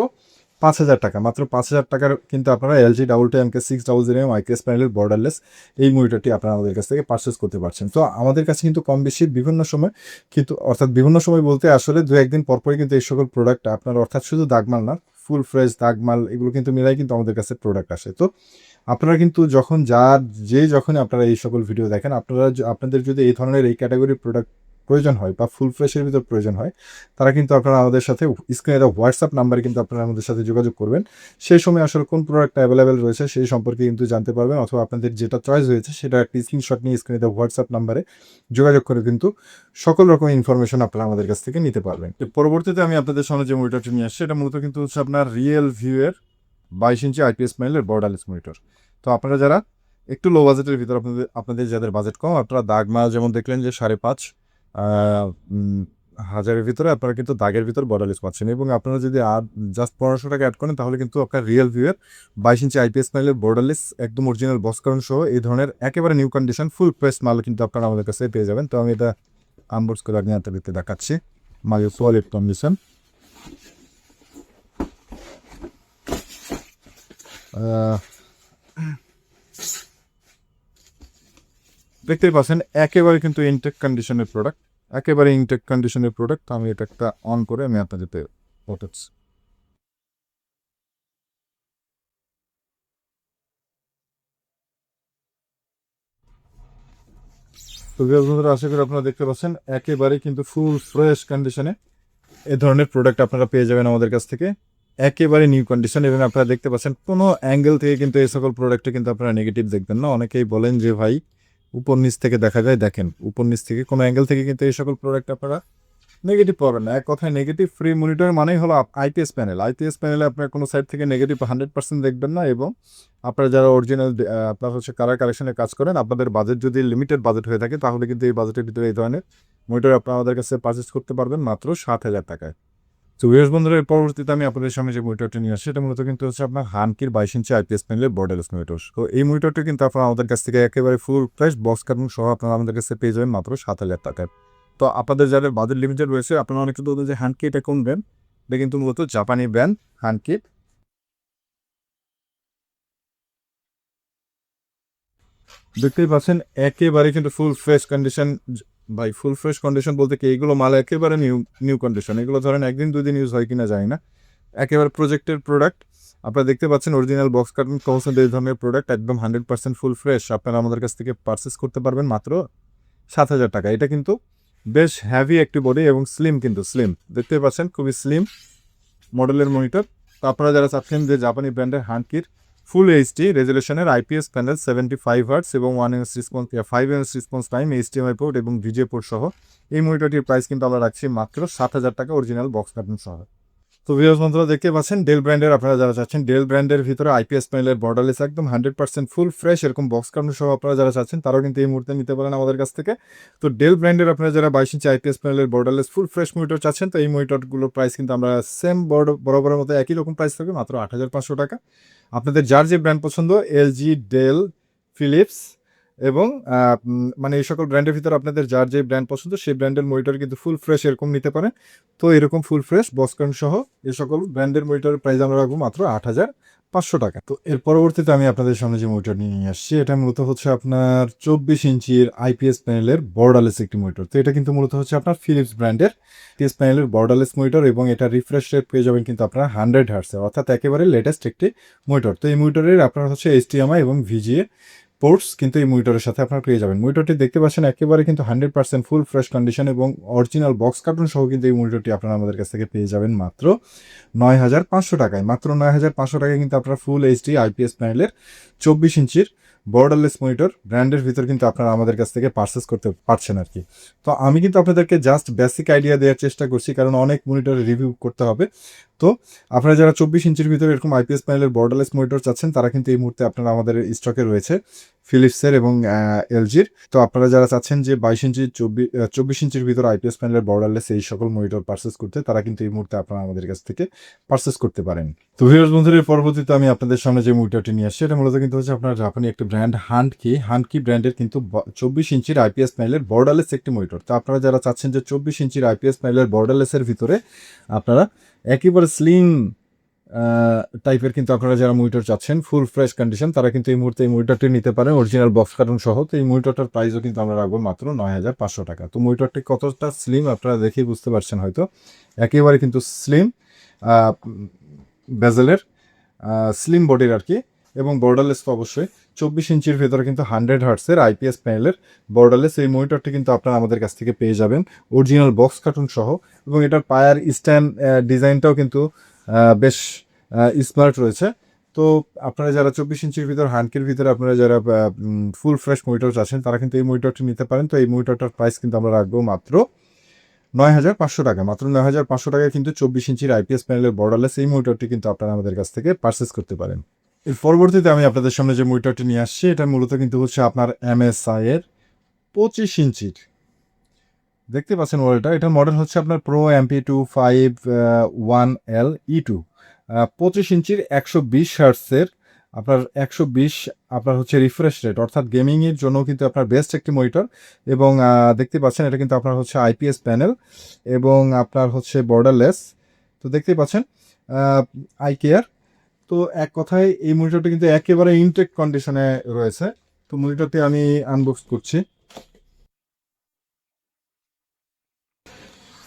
5,000 টাকা। মাত্র 5,000 টাকার কিন্তু আপনারা এলজি ডাবল টু এমকে 600 আইপিএস প্যানেলের বর্ডারলেস এই মনিটরটি আপনারা আমাদের কাছ থেকে পারচেস করতে পারছেন। তো আমাদের কাছে কিন্তু কম বেশি বিভিন্ন সময় কিন্তু, অর্থাৎ বিভিন্ন সময় বলতে আসলে 2-1 দিন পরপরই কিন্তু এই সকল প্রোডাক্ট আপনার, অর্থাৎ শুধু দাগমাল না, ফুল ফ্রেশ দাগমাল এগুলো কিন্তু মিলাই কিন্তু আমাদের কাছে প্রোডাক্ট আসে। তো আপনারা কিন্তু যখন আপনারা এই সকল ভিডিও দেখেন, আপনাদের যদি এই ধরনের এই ক্যাটাগরির প্রোডাক্ট প্রয়োজন হয় বা ফুল ফ্রেশের ভিতর প্রয়োজন হয়, তারা কিন্তু আপনারা আমাদের সাথে স্ক্রিনে দেওয়া হোয়াটসঅ্যাপ নাম্বারে কিন্তু আপনারা আমাদের সাথে যোগাযোগ করবেন। সেই সময় আসলে কোন প্রোডাক্ট অ্যাভেলেবেল রয়েছে সেই সম্পর্কে কিন্তু জানতে পারবেন, অথবা আপনাদের যেটা চয়েস হয়েছে সেটা একটি স্ক্রিনশট নিয়ে স্ক্রিনে দেওয়া হোয়াটসঅ্যাপ নাম্বারে যোগাযোগ করে কিন্তু সকল রকম ইনফরমেশন আপনারা আমাদের কাছ থেকে নিতে পারবেন। পরবর্তীতে আমি আপনাদের সামনে যে মনিটরটি নিয়ে আসছি এটা মূলত কিন্তু হচ্ছে আপনার রিয়েল ভিউয়ের 22 ইঞ্চি আইপিএস প্যানেলের বর্ডারলেস মনিটর। তো আপনারা যারা একটু লো বাজেটের ভিতর, আপনাদের যাদের বাজেট কম, আপনারা দাগমাল যেমন দেখলেন যে 5,500 হাজারের ভিতরে আপনারা কিন্তু দাগের ভিতর বর্ডারলেস পাচ্ছেন, এবং আপনারা যদি আর জাস্ট 1,500 টাকা অ্যাড করেন তাহলে কিন্তু আপনার রিয়েল ভিউয়ের 22 ইঞ্চি আইপিএস প্যানেলের বর্ডারলেস একদম অরিজিনাল বক্স সহ এই ধরনের একেবারে নিউ কন্ডিশন ফুল ফ্রেশ মাল কিন্তু আপনারা আমাদের কাছে পেয়ে যাবেন। তো আমি এটা আনবক্স করে আপনাদেরকে দেখাচ্ছি, মালের সলিড কন্ডিশন। দেখতেই পাচ্ছেন একেবারে কিন্তু ইনটেক কন্ডিশনের প্রোডাক্ট, একেবারে ইনটেক কন্ডিশনের প্রোডাক্ট। আমি এটা একটা অন করে আমি আপনাদেরকে দেখাচ্ছি। তো বন্ধুরা, আশা করি আপনারা দেখতে পাচ্ছেন একেবারে কিন্তু ফুল ফ্রেশ কন্ডিশনে এ ধরনের প্রোডাক্ট আপনারা পেয়ে যাবেন আমাদের কাছ থেকে, একেবারে নিউ কন্ডিশন। এবং আপনারা দেখতে পাচ্ছেন কোনো অ্যাঙ্গেল থেকে কিন্তু এই সকল প্রোডাক্টে কিন্তু আপনারা নেগেটিভ দেখবেন না। অনেকেই বলেন যে ভাই উপর নিচ থেকে দেখা যায়, দেখেন উপর নিচ থেকে কোনো অ্যাঙ্গেল থেকে কিন্তু এই সকল প্রোডাক্ট আপনারা নেগেটিভ পাবেন না। এক কথায় নেগেটিভ ফ্রি মনিটর মানেই হলো আইপিএস প্যানেল। আইপিএস প্যানেলে আপনার কোনো সাইড থেকে নেগেটিভ 100% দেখবেন না। এবং আপনারা যারা অরিজিনাল আপনার হচ্ছে কালার কালেকশনের কাজ করেন, আপনাদের বাজেট যদি লিমিটেড বাজেট হয়ে থাকে তাহলে কিন্তু এই বাজেটের ভিতরে এই ধরনের মনিটর আপনারা আমাদের কাছে পারচেস করতে পারবেন মাত্র 7,000 টাকায়। তো ভিউয়ার্স বন্ধুরা, এর পরবর্তীতে আমি আপনাদের সামনে যে মনিটরটি নিয়ে আসছি এটা মূলত কিন্তু হচ্ছে আপনার হানকির 22 ইঞ্চি আইপিএস প্যানেলের বর্ডারলেস মনিটর। তো এই মনিটরটি কিন্তু আপনারা আমাদের কাছ থেকে একেবারে ফুল ফ্রেশ বক্স কার্টুন সহ আপনারা আমাদের কাছে পেয়ে যাবেন মাত্র 7,000 টাকায়। তো আপনাদের যাদের বাজেট লিমিটেড রয়েছে, আপনারা অনেকে তো যে হানকি এটা কোন ব্র্যান্ড, এটা কিন্তু মূলত জাপানি ব্র্যান্ড হানকি। দেখতেই পাচ্ছেন একেবারে কিন্তু ফুল ফ্রেশ কন্ডিশন। ভাই ফুল ফ্রেশ কন্ডিশন বলতে কি, এগুলো মাল একেবারে নিউ নিউ কন্ডিশন। এগুলো ধরেন 1 দিন 2 দিন ইউজ হয় কিনা জানি না, একেবারে প্রজেক্টের প্রোডাক্ট। আপনারা দেখতে পাচ্ছেন অরিজিনাল বক্স কার্টুন সহ এই ধরনের প্রোডাক্ট একদম 100% ফুল ফ্রেশ আপনারা আমাদের কাছ থেকে পারচেস করতে পারবেন মাত্র 7,000 টাকা। এটা কিন্তু বেশ হ্যাভি একটি বডি এবং স্লিম, কিন্তু স্লিম দেখতে পাচ্ছেন, খুবই স্লিম মডেলের মনিটর। তো আপনারা যারা চাচ্ছেন যে জাপানি ব্র্যান্ডের হানকির ফুল এইচডি রেজুলেশনের আইপিএস প্যানেল 75 হার্টস এবং 5 MS response time, HDMI port এবং ভিজিএ পোর্ট সহ এই মনিটরটির প্রাইস কিন্তু আমরা রাখছি মাত্র 7,000 টাকা অরিজিনাল বক্স কার্টুন সহ। তো ভিউয়ার্স বন্ধুরা দেখতে পাচ্ছেন ডেল ব্র্যান্ডের, আপনারা যারা চাচ্ছেন ডেল ব্র্যান্ডের ভিতরে আইপিএস প্যানেলের বর্ডারলেস একদম 100% ফুল ফ্রেশ এরকম বক্স কার্টুন সহ আপনারা যারা চাচ্ছেন তারাও কিন্তু এই মুহূর্তে নিতে পারেন আমাদের কাছ থেকে। তো ডেল ব্র্যান্ডের আপনারা যারা 22 ইঞ্চি আইপিএস প্যানেলের বর্ডারলেস ফুল ফ্রেশ মনিটর চাচ্ছেন, তো এই মনিটরগুলোর প্রাইস কিন্তু আমরা সেম বরাবরের মতো একই রকম প্রাইস থাকবে মাত্র 8,500 টাকা। আপনাদের যার যে ব্র্যান্ড পছন্দ, এলজি, ডেল, ফিলিপস এবং মানে এই সকল ব্র্যান্ডের ভিতরে আপনাদের যার যে ব্র্যান্ড পছন্দ সেই ব্র্যান্ডের মনিটর কিন্তু ফুল ফ্রেশ এরকম নিতে পারেন। তো এরকম ফুল ফ্রেশ বক্সকার্ন সহ এই সকল ব্র্যান্ডের মনিটরের প্রাইস আমরা রাখবো মাত্র 8,500 টাকা। তো এর পরবর্তীতে আমি আপনাদের সামনে যে মনিটর নিয়ে আসছি এটা মূলত হচ্ছে আপনার 24 ইঞ্চির আইপিএস প্যানেলের বর্ডারলেস একটি মনিটর। তো এটা কিন্তু মূলত হচ্ছে আপনার ফিলিপস ব্র্যান্ডের আইপিএস প্যানেলের বর্ডারলেস মনিটর এবং এটা রিফ্রেশ রেট পেয়ে যাবেন কিন্তু আপনারা 100 হার্টসে, অর্থাৎ একেবারে লেটেস্ট একটি মনিটর। তো এই মনিটরের আপনার হচ্ছে এইচডিএমআই এবং ভিজিএ পোর্টস কিন্তু এই মনিটরের সাথে আপনারা পেয়ে যাবেন। মনিটরটি দেখতে পাচ্ছেন একেবারে কিন্তু 100% ফুল ফ্রেশ কন্ডিশন এবং অরিজিনাল বক্স কার্টুন সহ কিন্তু এই মনিটরটি আপনারা আমাদের কাছ থেকে পেয়ে যাবেন মাত্র 9,500 টাকায়। মাত্র 9,500 টাকায় কিন্তু আপনারা ফুল এইচডি আইপিএস প্যানেলের 24 ইঞ্চির বর্ডারলেস মনিটর ব্র্যান্ডের ভিতর কিন্তু আপনারা আমাদের কাছ থেকে পারচেস করতে পারছেন আর কি। তো আমি কিন্তু আপনাদেরকে জাস্ট বেসিক আইডিয়া দেওয়ার চেষ্টা করছি, কারণ অনেক মনিটর রিভিউ করতে হবে। তো আপনারা যারা 24 ইঞ্চির ভিতরে এরকম আইপিএস প্যানেলের বর্ডারলেস মনিটর চাচ্ছেন তারা কিন্তু এই মুহূর্তে আপনারা আমাদের স্টকে রয়েছে ফিলিপসের এবং এলজির। তো আপনারা যারা চাচ্ছেন যে 22 ইঞ্চি 24 ইঞ্চির ভিতরে আইপিএস প্যানেলের বর্ডারলেস এই সকল মনিটর পারচেস করতে, তারা কিন্তু এই মুহূর্তে আপনারা আমাদের কাছ থেকে পারচেস করতে পারেন। তো ভিউয়ার্স বন্ধুদের পরবর্তীতে আমি আপনাদের সামনে যে মনিটরটি নিয়ে আসছি এটা মূলত কিন্তু হচ্ছে আপনার জাপানি একটি ব্র্যান্ড হানকি ব্র্যান্ডের কিন্তু 24 ইঞ্চির আইপিএস প্যানেলের বর্ডারলেস একটি মনিটর। তো আপনারা যারা চাচ্ছেন যে 24 ইঞ্চির আইপিএস প্যানেলের বর্ডারলেসের ভিতরে আপনারা একেবারে স্লিম টাইপের কিন্তু আপনারা যারা মনিটর চাচ্ছেন ফুল ফ্রেশ কন্ডিশন, তারা কিন্তু এই মুহূর্তে এই মনিটরটি নিতে পারেন অরিজিনাল বক্স কার্টুন সহ। তো এই মনিটরটার প্রাইসও কিন্তু আমরা রাখবো মাত্র 9,500 টাকা। তো মনিটরটি কতটা স্লিম আপনারা দেখেই বুঝতে পারছেন হয়তো, একেবারে কিন্তু স্লিম বেজেলের স্লিম বডির আর কি, এবং বর্ডারলেস তো অবশ্যই 24 ইঞ্চির ভেতরে কিন্তু 100 হার্টসের আইপিএস প্যানেলের বর্ডারলেস এই মনিটরটি কিন্তু আপনারা আমাদের কাছ থেকে পেয়ে যাবেন অরিজিনাল বক্স কার্টুন সহ। এবং এটার পায়ার স্ট্যান্ড ডিজাইনটাও কিন্তু বেশ স্মার্ট রয়েছে। তো আপনারা যারা 24 ইঞ্চির ভিতর হানকির ভিতরে আপনারা যারা ফুল ফ্রেশ মনিটর চাচ্ছেন তারা কিন্তু এই মনিটরটি নিতে পারেন। তো এই মনিটরটার প্রাইস কিন্তু আমরা রাখবো মাত্র 9,500 টাকা। মাত্র 9,500 টাকায় কিন্তু 24 ইঞ্চির আইপিএস প্যানেলের বর্ডারলেস এই মনিটরটি কিন্তু আপনারা আমাদের কাছ থেকে পারচেস করতে পারেন। এর পরবর্তীতে আমি আপনাদের সামনে যে মনিটরটি নিয়ে আসছি এটা মূলত কিন্তু হচ্ছে আপনার MSI এর 25 ইঞ্চির, দেখতে পাচ্ছেন মডেলটা, এটার মডেল হচ্ছে আপনার প্রো MP251L-E2 25 ইঞ্চির 120 হার্টসের আপনার 120 আপনার হচ্ছে রিফ্রেশ রেট, অর্থাৎ গেমিংয়ের জন্য কিন্তু আপনার বেস্ট একটি মনিটর। এবং দেখতে পাচ্ছেন এটা কিন্তু আপনার হচ্ছে আইপিএস প্যানেল এবং আপনার হচ্ছে বর্ডারলেস। তো দেখতেই পাচ্ছেন আই কেয়ার। তো এক কথায় এই মনিটরটি কিন্তু একেবারে ইনটেক কন্ডিশনে রয়েছে। তো মনিটরটি আমি আনবক্স করছি।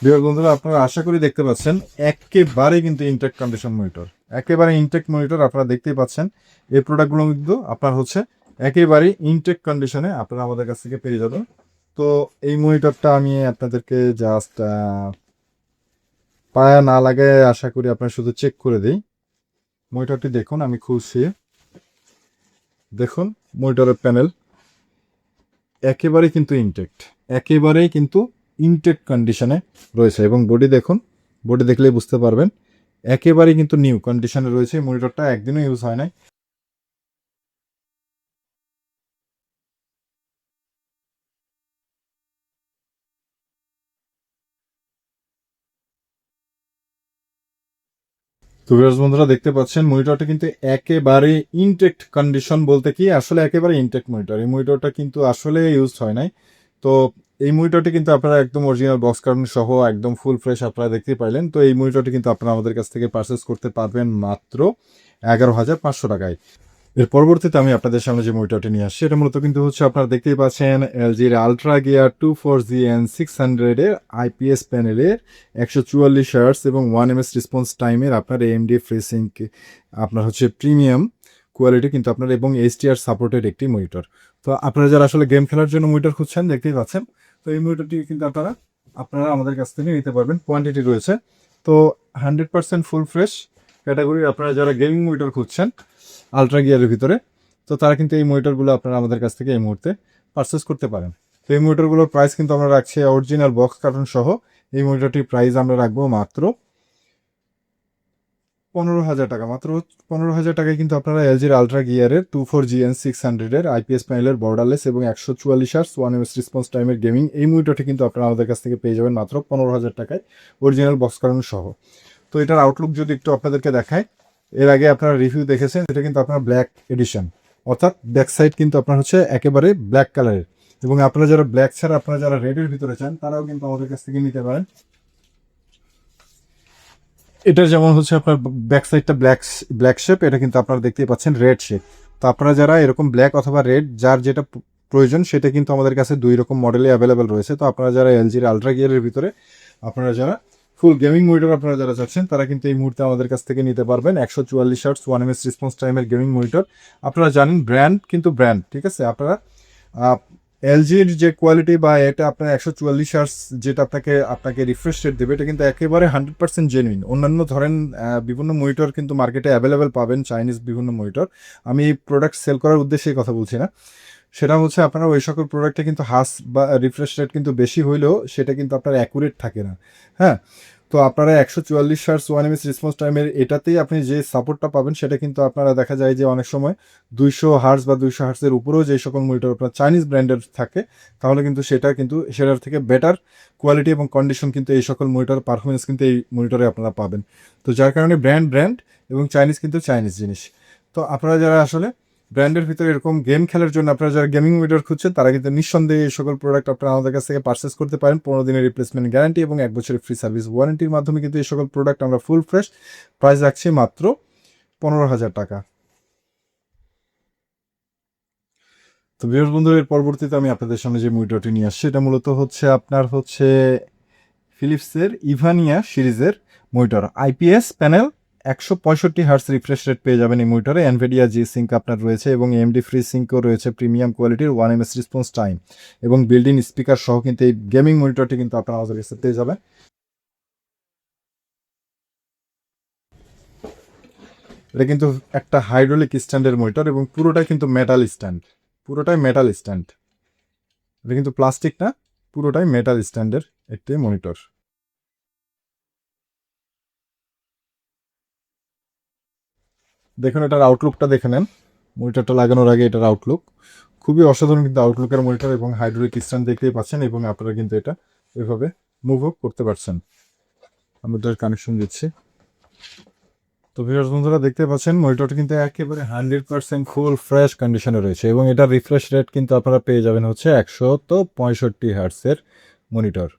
বিভাগ বন্ধুরা আপনারা আশা করি দেখতে পাচ্ছেন একেবারে কিন্তু ইনটেক কন্ডিশন মনিটর, একেবারে ইনটেক মনিটর আপনারা দেখতেই পাচ্ছেন। এই প্রোডাক্টগুলো কিন্তু আপনার হচ্ছে একেবারে ইনটেক কন্ডিশনে আপনারা আমাদের কাছ থেকে পেয়ে যাবেন। তো এই মনিটরটা আমি আপনাদেরকে জাস্ট পায়া না লাগে আশা করি আপনারা শুধু চেক করে দিই। মনিটরটি দেখুন, আমি খুলছি, দেখুন মনিটরের প্যানেল একেবারে কিন্তু ইনটেক্ট, একেবারেই কিন্তু ইনটেক কন্ডিশনে রয়েছে। এবং বডি দেখুন, বডি দেখলেই বুঝতে পারবেন একেবারেই কিন্তু নিউ কন্ডিশনে রয়েছে। মনিটরটা একদিনও ইউজ হয় নাই। তো ভিউয়ার্স বন্ধুরা দেখতে পাচ্ছেন মনিটরটা কিন্তু একেবারে ইনটেক্ট কন্ডিশন, বলতে কি আসলে একেবারে ইনটেক্ট মনিটর। এই মনিটরটা কিন্তু আসলে ইউজ হয় নাই। তো এই মনিটরটি কিন্তু আপনারা একদম অরিজিনাল বক্স কার্টুন সহ একদম ফুল ফ্রেশ আপনারা দেখতে পাইলেন। তো এই মনিটরটি কিন্তু আপনারা আমাদের কাছ থেকে পারচেস করতে পারবেন মাত্র 11,500 টাকায়। এর পরবর্তীতে আমি আপনাদের সামনে যে মনিটরটি নিয়ে আসছি, এটা মূলত কিন্তু হচ্ছে আপনারা দেখতেই পাচ্ছেন এলজির আলট্রা গিয়ার 24GN600 এর আইপিএস প্যানেলের 144 হার্টজ এবং 1 ms রেসপন্স টাইমের আপনার এএমডি ফ্রিসিঙ্ক আপনার হচ্ছে প্রিমিয়াম কোয়ালিটি কিন্তু আপনার এবং এইচডিআর সাপোর্টেড একটি মনিটর। তো আপনারা যারা আসলে গেম খেলার জন্য মনিটর খুঁজছেন, দেখতেই পাচ্ছেন, তো এই মনিটরটি কিন্তু আপনারা আমাদের কাছ থেকে নিতে পারবেন। কোয়ান্টিটি রয়েছে, তো 100% ফুল ফ্রেশ ক্যাটাগরি। আপনারা যারা গেমিং মনিটর খুঁজছেন আলট্রা গিয়ারের ভিতরে, তো তারা কিন্তু এই মনিটরগুলো আপনারা আমাদের কাছ থেকে এই মুহূর্তে পারচেস করতে পারেন। তো এই মনিটরগুলোর প্রাইস কিন্তু আমরা রাখছি অরিজিনাল বক্স কার্টন সহ। এই মনিটরটির প্রাইস আমরা রাখবো মাত্র 15,000 টাকা। মাত্র 15,000 টাকায় কিন্তু আপনারা এলজির আলট্রা গিয়ারের 24GN600 এর আইপিএস প্যানেলের বর্ডারলেস এবং 144 হার্টজ 1 ms রেসপন্স টাইমের গেমিং এই মনিটরটি কিন্তু আপনারা আমাদের কাছ থেকে পেয়ে যাবেন মাত্র 15,000 টাকায়, অরিজিনাল বক্স কার্টন সহ। তো এটার আউটলুক যদি একটু আপনাদেরকে দেখায়, এর আগে আপনারা রিভিউ দেখেছেন, এটা কিন্তু আপনার ব্ল্যাক এডিশন, অর্থাৎ ব্যাক সাইড কিন্তু আপনার হচ্ছে একেবারে ব্ল্যাক কালারের। এবং আপনারা যারা ব্ল্যাক ছাড়া আপনারা যারা রেডের ভিতরে চান, তারাও কিন্তু আমাদের কাছ থেকে নিতে পারেন। এটা যেমন হচ্ছে আপনার ব্যাক সাইডটা ব্ল্যাক শেপ, এটা কিন্তু আপনারা দেখতেই পাচ্ছেন রেড শেপ। তো আপনারা যারা এরকম ব্ল্যাক অথবা রেড যার যেটা প্রয়োজন, সেটা কিন্তু আমাদের কাছে 2 রকম মডেলে অ্যাভেলেবেল রয়েছে। তো আপনারা যারা এলজির আলট্রা গিয়ারের ভিতরে আপনারা যারা ফুল গেমিং মনিটর আপনারা যারা চাচ্ছেন, তারা কিন্তু এই মুহূর্তে আমাদের কাছ থেকে নিতে পারবেন 144 হার্টজ 1 ms রেসপন্স টাইমের গেমিং মনিটর। আপনারা জানেন ব্র্যান্ড কিন্তু ব্র্যান্ড, ঠিক আছে। আপনারা এলজির যে কোয়ালিটি বা এটা আপনার 144 হার্টজ যেটা আপনাকে রিফ্রেশ রেট দেবে, এটা কিন্তু একেবারে 100% জেনুইন। অন্যান্য ধরেন বিভিন্ন মনিটর কিন্তু মার্কেটে অ্যাভেলেবেল পাবেন, চাইনিজ বিভিন্ন মনিটর। আমি এই প্রোডাক্ট সেল করার উদ্দেশ্যে কথা বলছি না, সেটা হচ্ছে আপনারা ওই সকল প্রোডাক্টে কিন্তু হাস বা রিফ্রেশ রেট কিন্তু বেশি হইলেও সেটা কিন্তু আপনার অ্যাকুরেট থাকে না। হ্যাঁ, তো আপনারা 144 হার্টজ 1 ms রেসপন্স টাইমের এটাতেই আপনি যে সাপোর্টটা পাবেন, সেটা কিন্তু আপনারা দেখা যায় যে অনেক সময় 200 হার্টজ বা 200 হার্টজের উপরেও যে সকল মনিটর আপনার চাইনিজ ব্র্যান্ডের থাকে, তাহলে কিন্তু সেটার থেকে বেটার কোয়ালিটি এবং কন্ডিশন কিন্তু এই সকল মনিটর পারফরমেন্স কিন্তু এই মনিটরে আপনারা পাবেন। তো যার কারণে ব্র্যান্ড এবং চাইনিজ কিন্তু চাইনিজ জিনিস। তো আপনারা যারা আসলে ব্র্যান্ডের ভিতরে এরকম গেম খেলার জন্য আপনারা যারা গেমিং মনিটর খুঁজছেন, তারা কিন্তু নিঃসন্দেহে এই সকল প্রোডাক্ট আপনারা আমাদের কাছ থেকে পারচেস করতে পারেন। 15 দিনের রিপ্লেসমেন্ট গ্যারান্টি এবং 1 বছরের ফ্রি সার্ভিস ওয়ারেন্টির মাধ্যমে কিন্তু এই সকল প্রোডাক্ট আমরা ফুল ফ্রেশ প্রাইস রাখছি মাত্র 15,000 টাকা। তো ভিউয়ার্স বন্ধুরা, এর পরবর্তীতে আমি আপনাদের সামনে যে মনিটরটি নিয়ে আসছি, এটা মূলত হচ্ছে আপনার হচ্ছে ফিলিপসের ইভানিয়া সিরিজের monitor. IPS panel 165 hertz refresh rate পেয়ে যাবেন এই মনিটরে। এনভিডিয়া জি সিঙ্ক আপনার রয়েছে এবং এমডি ফ্রি সিঙ্কও রয়েছে প্রিমিয়াম কোয়ালিটির 1 ms রেসপন্স টাইম এবং বিল্ডিং স্পিকার সহ কিন্তু এই গেমিং মনিটরটি কিন্তু আপনারা আমাদের কাছে পেয়ে যাবেন। এটা কিন্তু একটা হাইড্রোলিক স্ট্যান্ডের মনিটর এবং পুরোটাই কিন্তু মেটাল স্ট্যান্ড, পুরোটাই মেটাল স্ট্যান্ড। এটা কিন্তু প্লাস্টিক না, পুরোটাই মেটাল স্ট্যান্ডের একটি মনিটর। দেখুন এটার আউটলুকটা দেখে নেন, মনিটরটা লাগানোর আগে এটার আউটলুক খুবই অসাধারণ কিন্তু আউটলুকের মনিটর এবং হাইড্রোলিক স্ট্যান্ড দেখতেই পাচ্ছেন এবং আপনারা কিন্তু এটা এভাবে মুভও করতে পারছেন। আমি এটার কানেকশন দিচ্ছি। তো ভিউয়ার্স বন্ধুরা দেখতে পাচ্ছেন মনিটরটা কিন্তু একেবারে 100% ফুল ফ্রেশ কন্ডিশনে রয়েছে এবং এটার রিফ্রেশ রেট কিন্তু আপনারা পেয়ে যাবেন হচ্ছে 165 হার্টসের মনিটর।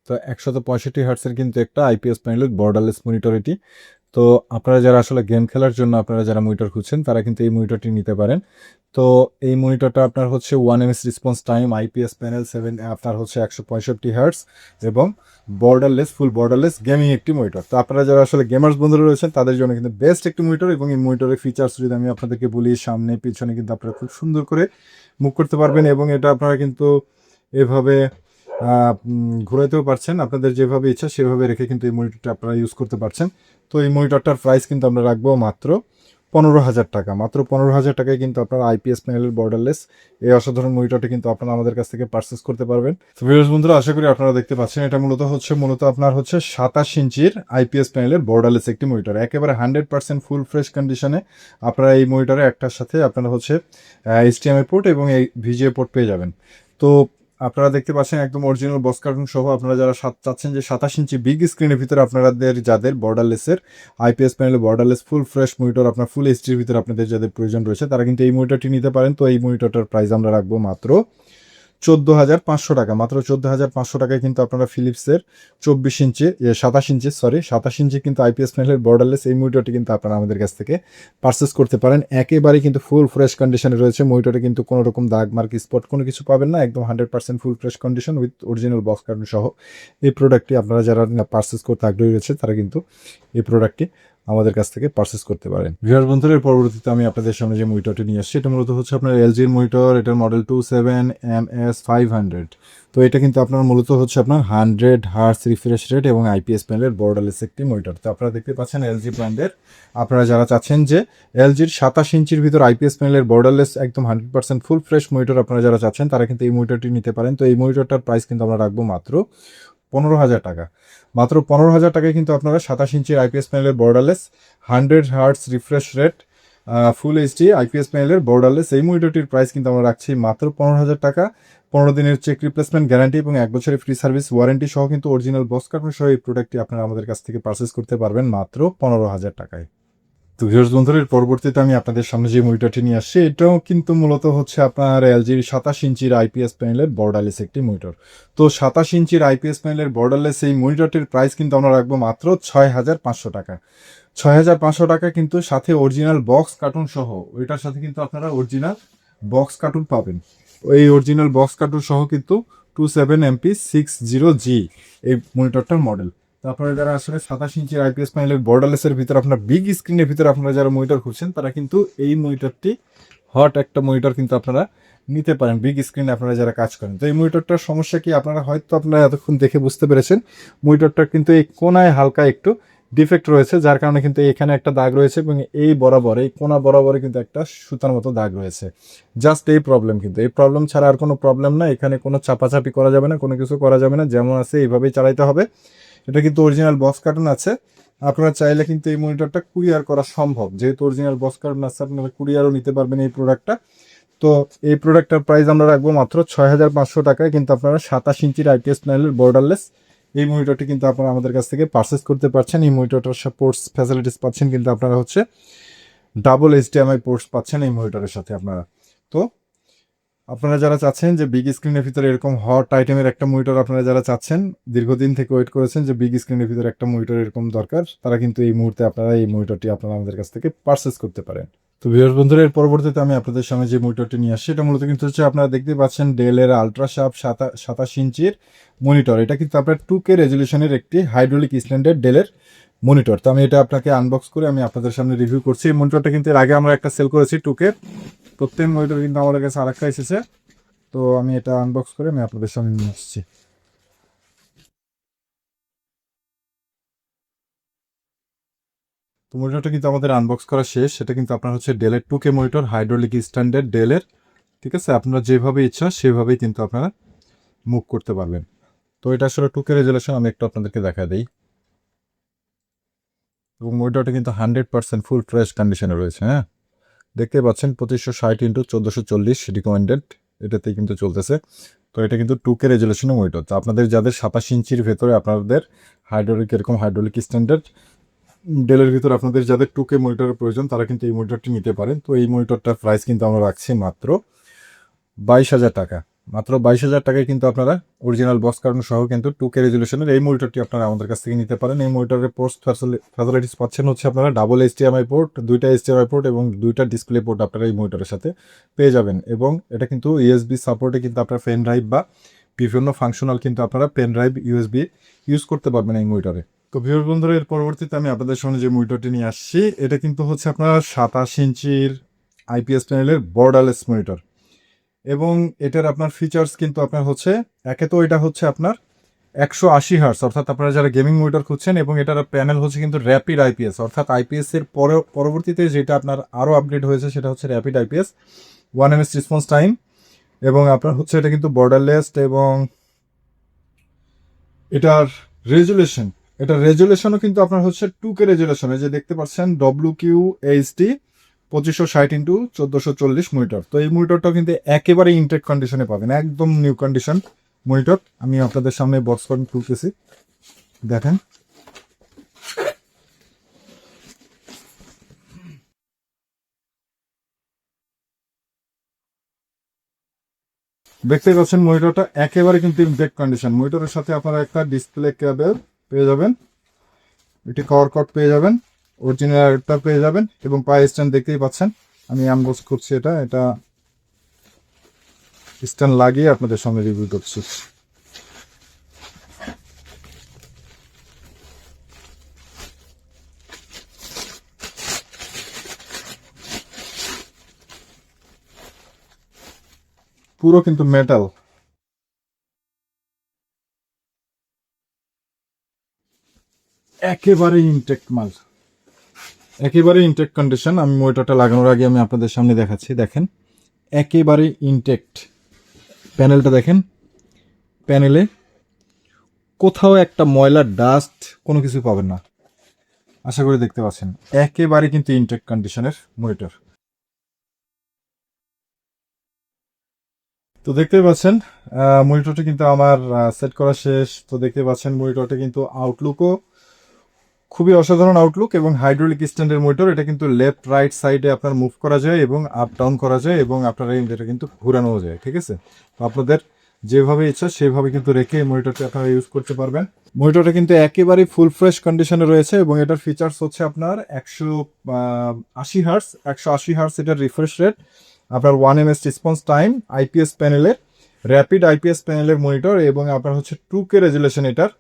তো 165 হার্টসের কিন্তু একটা আইপিএস প্যানেলের বর্ডারলেস মনিটর এটি। তো আপনারা যারা আসলে গেম খেলার জন্য আপনারা যারা মনিটর খুঁজছেন, তারা কিন্তু এই মনিটরটি নিতে পারেন। তো এই মনিটরটা আপনার হচ্ছে 1 ms response time, IPS panel 7 আপনার হচ্ছে 165 হার্টস এবং ফুল বর্ডারলেস গেমিং একটি মনিটর। তো আপনারা যারা আসলে গেমার্স বন্ধুরা রয়েছেন, তাদের জন্য কিন্তু বেস্ট একটি মনিটর। এবং এই মনিটরের ফিচার্স যদি আমি আপনাদেরকে বলি, সামনে পিছনে কিন্তু আপনারা খুব সুন্দর করে মুভ করতে পারবেন এবং এটা আপনারা কিন্তু এভাবে ঘোরাতেও পারছেন, আপনাদের যেভাবে ইচ্ছা সেভাবে রেখে কিন্তু এই মনিটরটা আপনারা ইউজ করতে পারছেন। তো এই মনিটরটার প্রাইস কিন্তু আমরা রাখবো মাত্র 15,000 টাকা। মাত্র 15,000 টাকায় কিন্তু আপনারা আইপিএস প্যানেলের বর্ডারলেস এই অসাধারণ মনিটরটি কিন্তু আপনারা আমাদের কাছ থেকে পারচেস করতে পারবেন। তো ভিউয়ার্স বন্ধুরা, আশা করি আপনারা দেখতে পাচ্ছেন এটা মূলত আপনার হচ্ছে 27 ইঞ্চির আইপিএস প্যানেলের বর্ডারলেস একটি মনিটর। একেবারে 100% ফুল ফ্রেশ কন্ডিশনে আপনারা এই মনিটরে একটার সাথে আপনারা হচ্ছে এইচডিএমআই পোর্ট এবং এই ভিজিএ পোর্ট পেয়ে যাবেন। তো আপনারা দেখতে পাচ্ছেন একদম অরিজিনাল বক্স কার্টুন সহ। আপনারা যারা চাচ্ছেন যে 27 ইঞ্চি বিগ স্ক্রিনের ভিতরে আপনাদের যাদের বর্ডারলেসের আইপিএস প্যানেলে বর্ডারলেস ফুল ফ্রেশ মনিটর আপনার ফুল এইচডির ভিতরে আপনাদের যাদের প্রয়োজন রয়েছে, তারা কিন্তু এই মনিটরটি নিতে পারেন। তো এই মনিটরটার প্রাইস আমরা রাখবো মাত্র 14,500 টাকা, মাত্র 14,500 টাকায় কিন্তু আপনারা ফিলিপসের 27 ইঞ্চি কিন্তু আইপিএস প্যানেলের বর্ডারলেস এই মনিটরটি কিন্তু আপনারা আমাদের কাছ থেকে পারচেস করতে পারেন। একেবারে কিন্তু ফুল ফ্রেশ কন্ডিশনে রয়েছে মনিটরে, কিন্তু কোনো রকম দাগ মার্ক স্পট কোনো কিছু পাবেন না, একদম 100% full fresh condition with original box carton সহ এই প্রোডাক্টটি আপনারা যারা পারচেস করতে আগ্রহী রয়েছে তারা কিন্তু এই প্রোডাক্টটি আমাদের কাছ থেকে পারচেস করতে পারেন। ভিউয়ার বন্ধুরা, পরবর্তীতে আমি আপনাদের সামনে যে মনিটরটি নিয়ে আসছি এটা মূলত হচ্ছে আপনার এলজির মনিটর, এটার মডেল 27MS500। তো এটা কিন্তু আপনার মূলত হচ্ছে আপনার 100 হার্স রিফ্রেশ রেট এবং আইপিএস প্যানেলের বর্ডারলেস একটি মনিটর। তো আপনারা দেখতে পাচ্ছেন এলজি ব্র্যান্ডের, আপনারা যারা চাচ্ছেন যে এলজির 27 ইঞ্চির ভিতর আইপিএস প্যানেলের বর্ডারলেস একদম 100% ফুল ফ্রেশ মনিটর আপনারা যারা চাচ্ছেন তারা কিন্তু এই মনিটরটি নিতে পারেন। তো এই মনিটরটার প্রাইস কিন্তু আমরা রাখবো মাত্র 15,000 টাকা। মাত্র 15,000 টাকায় কিন্তু আপনারা 27 ইঞ্চির আইপিএস প্যানেলের borderless 100 hertz refresh rate full HD IPS প্যানেলের বর্ডারলেস এই মনিটরটির প্রাইস কিন্তু আমরা রাখছি মাত্র 15,000 টাকা। 15 দিনের চেক রিপ্লেসমেন্ট গ্যারান্টি এবং 1 বছরের ফ্রি সার্ভিস ওয়ারেন্টি সহ কিন্তু অরিজিনাল বক্স কার্টন সহ এই প্রোডাক্টটি আপনারা আমাদের কাছ থেকে পারচেস করতে পারবেন মাত্র 15,000 টাকায়। তো ভিউয়ার্স বন্ধুরা, পরবর্তীতে আমি আপনাদের সামনে যে মনিটরটি নিয়ে আসছি এটাও কিন্তু মূলত হচ্ছে আপনার এলজির 27 ইঞ্চির আইপিএস প্যানেলের বর্ডারলেস একটি মনিটর। তো 27 ইঞ্চির আইপিএস প্যানেলের বর্ডারলেস এই মনিটরটির প্রাইস কিন্তু আমরা রাখবো মাত্র 6,500 টাকা। 6,500 টাকা কিন্তু সাথে অরিজিনাল বক্স কার্টুন সহ, ওইটার সাথে কিন্তু আপনারা অরিজিনাল বক্স কার্টুন পাবেন। এই অরিজিনাল বক্স কার্টুন সহ কিন্তু 27MP60G এই মনিটরটার মডেল। তারপরে যারা আসলে 27 ইঞ্চির আইপিএস প্যানেলের বর্ডারলেসের ভিতরে আপনার বিগ স্ক্রিনের ভিতরে আপনারা যারা মনিটর খুঁজছেন তারা কিন্তু এই মনিটরটি হট একটা মনিটর কিন্তু আপনারা নিতে পারেন বিগ স্ক্রিনে আপনারা যারা কাজ করেন। তো এই মনিটরটার সমস্যা কি আপনারা হয়তো আপনারা এতক্ষণ দেখে বুঝতে পেরেছেন, মনিটরটার কিন্তু এই কোনায় হালকা একটু ডিফেক্ট রয়েছে, যার কারণে কিন্তু এখানে একটা দাগ রয়েছে এবং এই বরাবর এই কোনা বরাবরে কিন্তু একটা সুতার মতো দাগ রয়েছে। জাস্ট এই প্রবলেম, কিন্তু এই প্রবলেম ছাড়া আর কোনো প্রবলেম না। এখানে কোনো চাপাচাপি করা যাবে না, কোনো কিছু করা যাবে না, যেমন আছে এইভাবেই চালাইতে হবে। এটা কিন্তু অরিজিনাল বক্স কার্টন আছে, আপনারা চাইলে কিন্তু এই মনিটরটা কুরিয়ার করা সম্ভব, যেহেতু অরিজিনাল বক্স কার্টন আছে আপনারা কুরিয়ারও নিতে পারবেন এই প্রোডাক্টটা। তো এই প্রোডাক্টটার প্রাইস আমরা রাখবো মাত্র 6,500 টাকায়, কিন্তু আপনারা 27 ইঞ্চির আইপিএস প্যানেলের বর্ডারলেস এই মনিটরটি কিন্তু আপনারা আমাদের কাছ থেকে পারচেস করতে পারছেন। এই মনিটরটার পোর্টস ফ্যাসিলিটিস পাচ্ছেন কিন্তু আপনারা হচ্ছে ডাবল এইচডিএমআই পোর্টস পাচ্ছেন এই মনিটরের সাথে আপনারা। তো আপনারা যারা চাচ্ছেন যে বিগ স্ক্রিনের ভিতরে এরকম হট আইটেমের একটা মনিটর, আপনারা যারা চাচ্ছেন দীর্ঘদিন থেকে ওয়েট করেছেন যে বিগ স্ক্রিনের ভিতরে একটা মনিটর এরকম দরকার, তারা কিন্তু এই মুহূর্তে আপনারা এই মনিটরটি আপনারা আমাদের কাছ থেকে পারচেস করতে পারেন। তো ভিউয়ার্স বন্ধুরা, এর পরবর্তীতে আমি আপনাদের সামনে যে মনিটরটি নিয়ে আসছি এটা মূলত কিন্তু হচ্ছে আপনারা দেখতে পাচ্ছেন ডেলের আলট্রাশার্প 27 ইঞ্চির মনিটর। এটা কিন্তু আপনার 2K রেজলিউশনের একটি হাইড্রোলিক স্ট্যান্ডার্ড ডেলের মনিটর। তো আমি এটা আপনাকে আনবক্স করে আমি আপনাদের সামনে রিভিউ করছি। এই মনিটরটা কিন্তু এর আগে আমরা একটা সেল করেছি 2K, প্রত্যেক মনিটর কিন্তু আমাদের কাছে আরেকটা এসেছে। তো আমি এটা আনবক্স করে আমি আপনাদের সামনে নিয়ে আসছি। তো মনিটরটা কিন্তু আমাদের আনবক্স করা শেষ। সেটা কিন্তু আপনার হচ্ছে ডেলের 2K মনিটর, হাইড্রোলিক স্ট্যান্ডার্ড ডেলের, ঠিক আছে। আপনারা যেভাবে ইচ্ছা সেভাবেই কিন্তু আপনারা মুভ করতে পারবেন। তো এটা আসলে 2K রেজুলেশন, আমি একটু আপনাদেরকে দেখা দিই। এবং মনিটরটা কিন্তু 100% ফুল ফ্রেশ কন্ডিশনে রয়েছে। হ্যাঁ, দেখতে পাচ্ছেন 2560x1440 রিকমেন্ডেড এটাতেই কিন্তু চলতেছে। তো এটা কিন্তু 2K রেজুলেশনের মনিটর। তো আপনাদের যাদের 27 ইঞ্চির ভেতরে আপনাদের হাইড্রোলিক এরকম হাইড্রোলিক স্ট্যান্ডার্ড ডেলের ভিতরে আপনাদের যাদের 2K মনিটরের প্রয়োজন তারা কিন্তু এই মনিটরটি নিতে পারেন। তো এই মনিটরটার প্রাইস কিন্তু আমরা রাখছি মাত্র 22,000 টাকা। মাত্র 22,000 টাকায় কিন্তু আপনারা অরিজিনাল বক্স কার্টন সহ কিন্তু 2K রেজুলেশনের এই মনিটরটি আপনারা আমাদের কাছ থেকে নিতে পারেন। এই মনিটরের পোর্ট ফ্যাসিলিটিস পাচ্ছেন হচ্ছে আপনারা ডাবল এইচডিএমআই পোর্ট, 2টা এইচডিএমআই পোর্ট এবং 2টা ডিসপ্লে পোর্ট আপনারা এই মনিটরের সাথে পেয়ে যাবেন। এবং এটা কিন্তু ইউএসবি সাপোর্টে কিন্তু আপনার পেন ড্রাইভ বা বিভিন্ন ফাংশনাল কিন্তু আপনারা পেন ড্রাইভ ইউএসবি ইউজ করতে পারবেন এই মনিটরে। তো ভিউয়ার বন্ধুরা, এর পরবর্তীতে আমি আপনাদের সামনে যে মনিটরটি নিয়ে আসছি এটা কিন্তু হচ্ছে আপনার 27 ইঞ্চির আইপিএস প্যানেলের বর্ডারলেস মনিটর। এবং এটার আপনার ফিচার্স কিন্তু আপনার হচ্ছে, একে তো এটা হচ্ছে আপনার 180 হার্স, অর্থাৎ আপনারা যারা গেমিং মনিটর খুঁজছেন, এবং এটার প্যানেল হচ্ছে কিন্তু র্যাপিড আইপিএস, অর্থাৎ আইপিএস এর পরবর্তীতে যেটা আপনার আরও আপডেট হয়েছে সেটা হচ্ছে rapid IPS 1ms response time. এবং আপনার হচ্ছে এটা কিন্তু বর্ডারলেস এবং এটার রেজুলেশন, এটা রেজুলেশনও কিন্তু আপনার হচ্ছে 2K রেজুলেশন। এই যে দেখতে পাচ্ছেন WQHD 2560x1440 মনিটর। তো এই মনিটরটাও কিন্তু একেবারে ইনটেক কন্ডিশনে পাবেন, একদম নিউ কন্ডিশন মনিটর। আমি আপনাদের সামনে বক্স করে তুলতেছি, দেখেন। দেখতেই পাচ্ছেন মনিটরটা একেবারে কিন্তু ইনটেক্ট কন্ডিশন। মনিটরের সাথে আপনারা একটা ডিসপ্লে কেবল পেয়ে যাবেন, একটি পাওয়ার কর্ড পেয়ে যাবেন, অরিজিনালটা পেয়ে যাবেন এবং পায়ে স্ট্যান্ড দেখতেই পাচ্ছেন। আমি আনবক্স করছি, এটা স্ট্যান্ড লাগিয়ে আপনাদের সামনে রিভিউ করছি। পুরো কিন্তু মেটাল, একেবারে ইনটেক্ট মাল, একেবারে ইনটেক্ট কন্ডিশন। আমি মনিটরটা লাগানোর আগে আমি আপনাদের সামনে দেখাচ্ছি, দেখেন একেবারে ইনটেক্ট। প্যানেলটা দেখেন, প্যানেলে কোথাও একটা ময়লা ডাস্ট কোনো কিছু পাবেন না, আশা করি দেখতে পাচ্ছেন। একেবারে কিন্তু ইনটেক্ট কন্ডিশনের মনিটর। তো দেখতে পাচ্ছেন মনিটরটা কিন্তু আমার সেট করা শেষ। তো দেখতে পাচ্ছেন মনিটরটা কিন্তু আউটলুকও খুবই অসাধারণ আউটলুক এবং হাইড্রোলিক স্ট্যান্ডের মনিটর। এটা কিন্তু লেফট রাইট সাইডে আপনার মুভ করা যায় এবং আপ ডাউন করা যায় এবং আপনার এটা কিন্তু ঘোরানোও যায়, ঠিক আছে। তো আপনাদের যেভাবে ইচ্ছা সেভাবে কিন্তু রেখে এই মনিটরটা আপনারা ইউজ করতে পারবেন। মনিটরটা কিন্তু একেবারেই ফুল ফ্রেশ কন্ডিশনে রয়েছে এবং এটার ফিচার্স হচ্ছে আপনার 180 হার্টস, 180 হার্টস এটার রিফ্রেশ রেট, আপনার 1 ms রেসপন্স টাইম, আইপিএস প্যানেলের, র্যাপিড আইপিএস প্যানেলের মনিটর এবং আপনার হচ্ছে 2K রেজুলেশন। এটার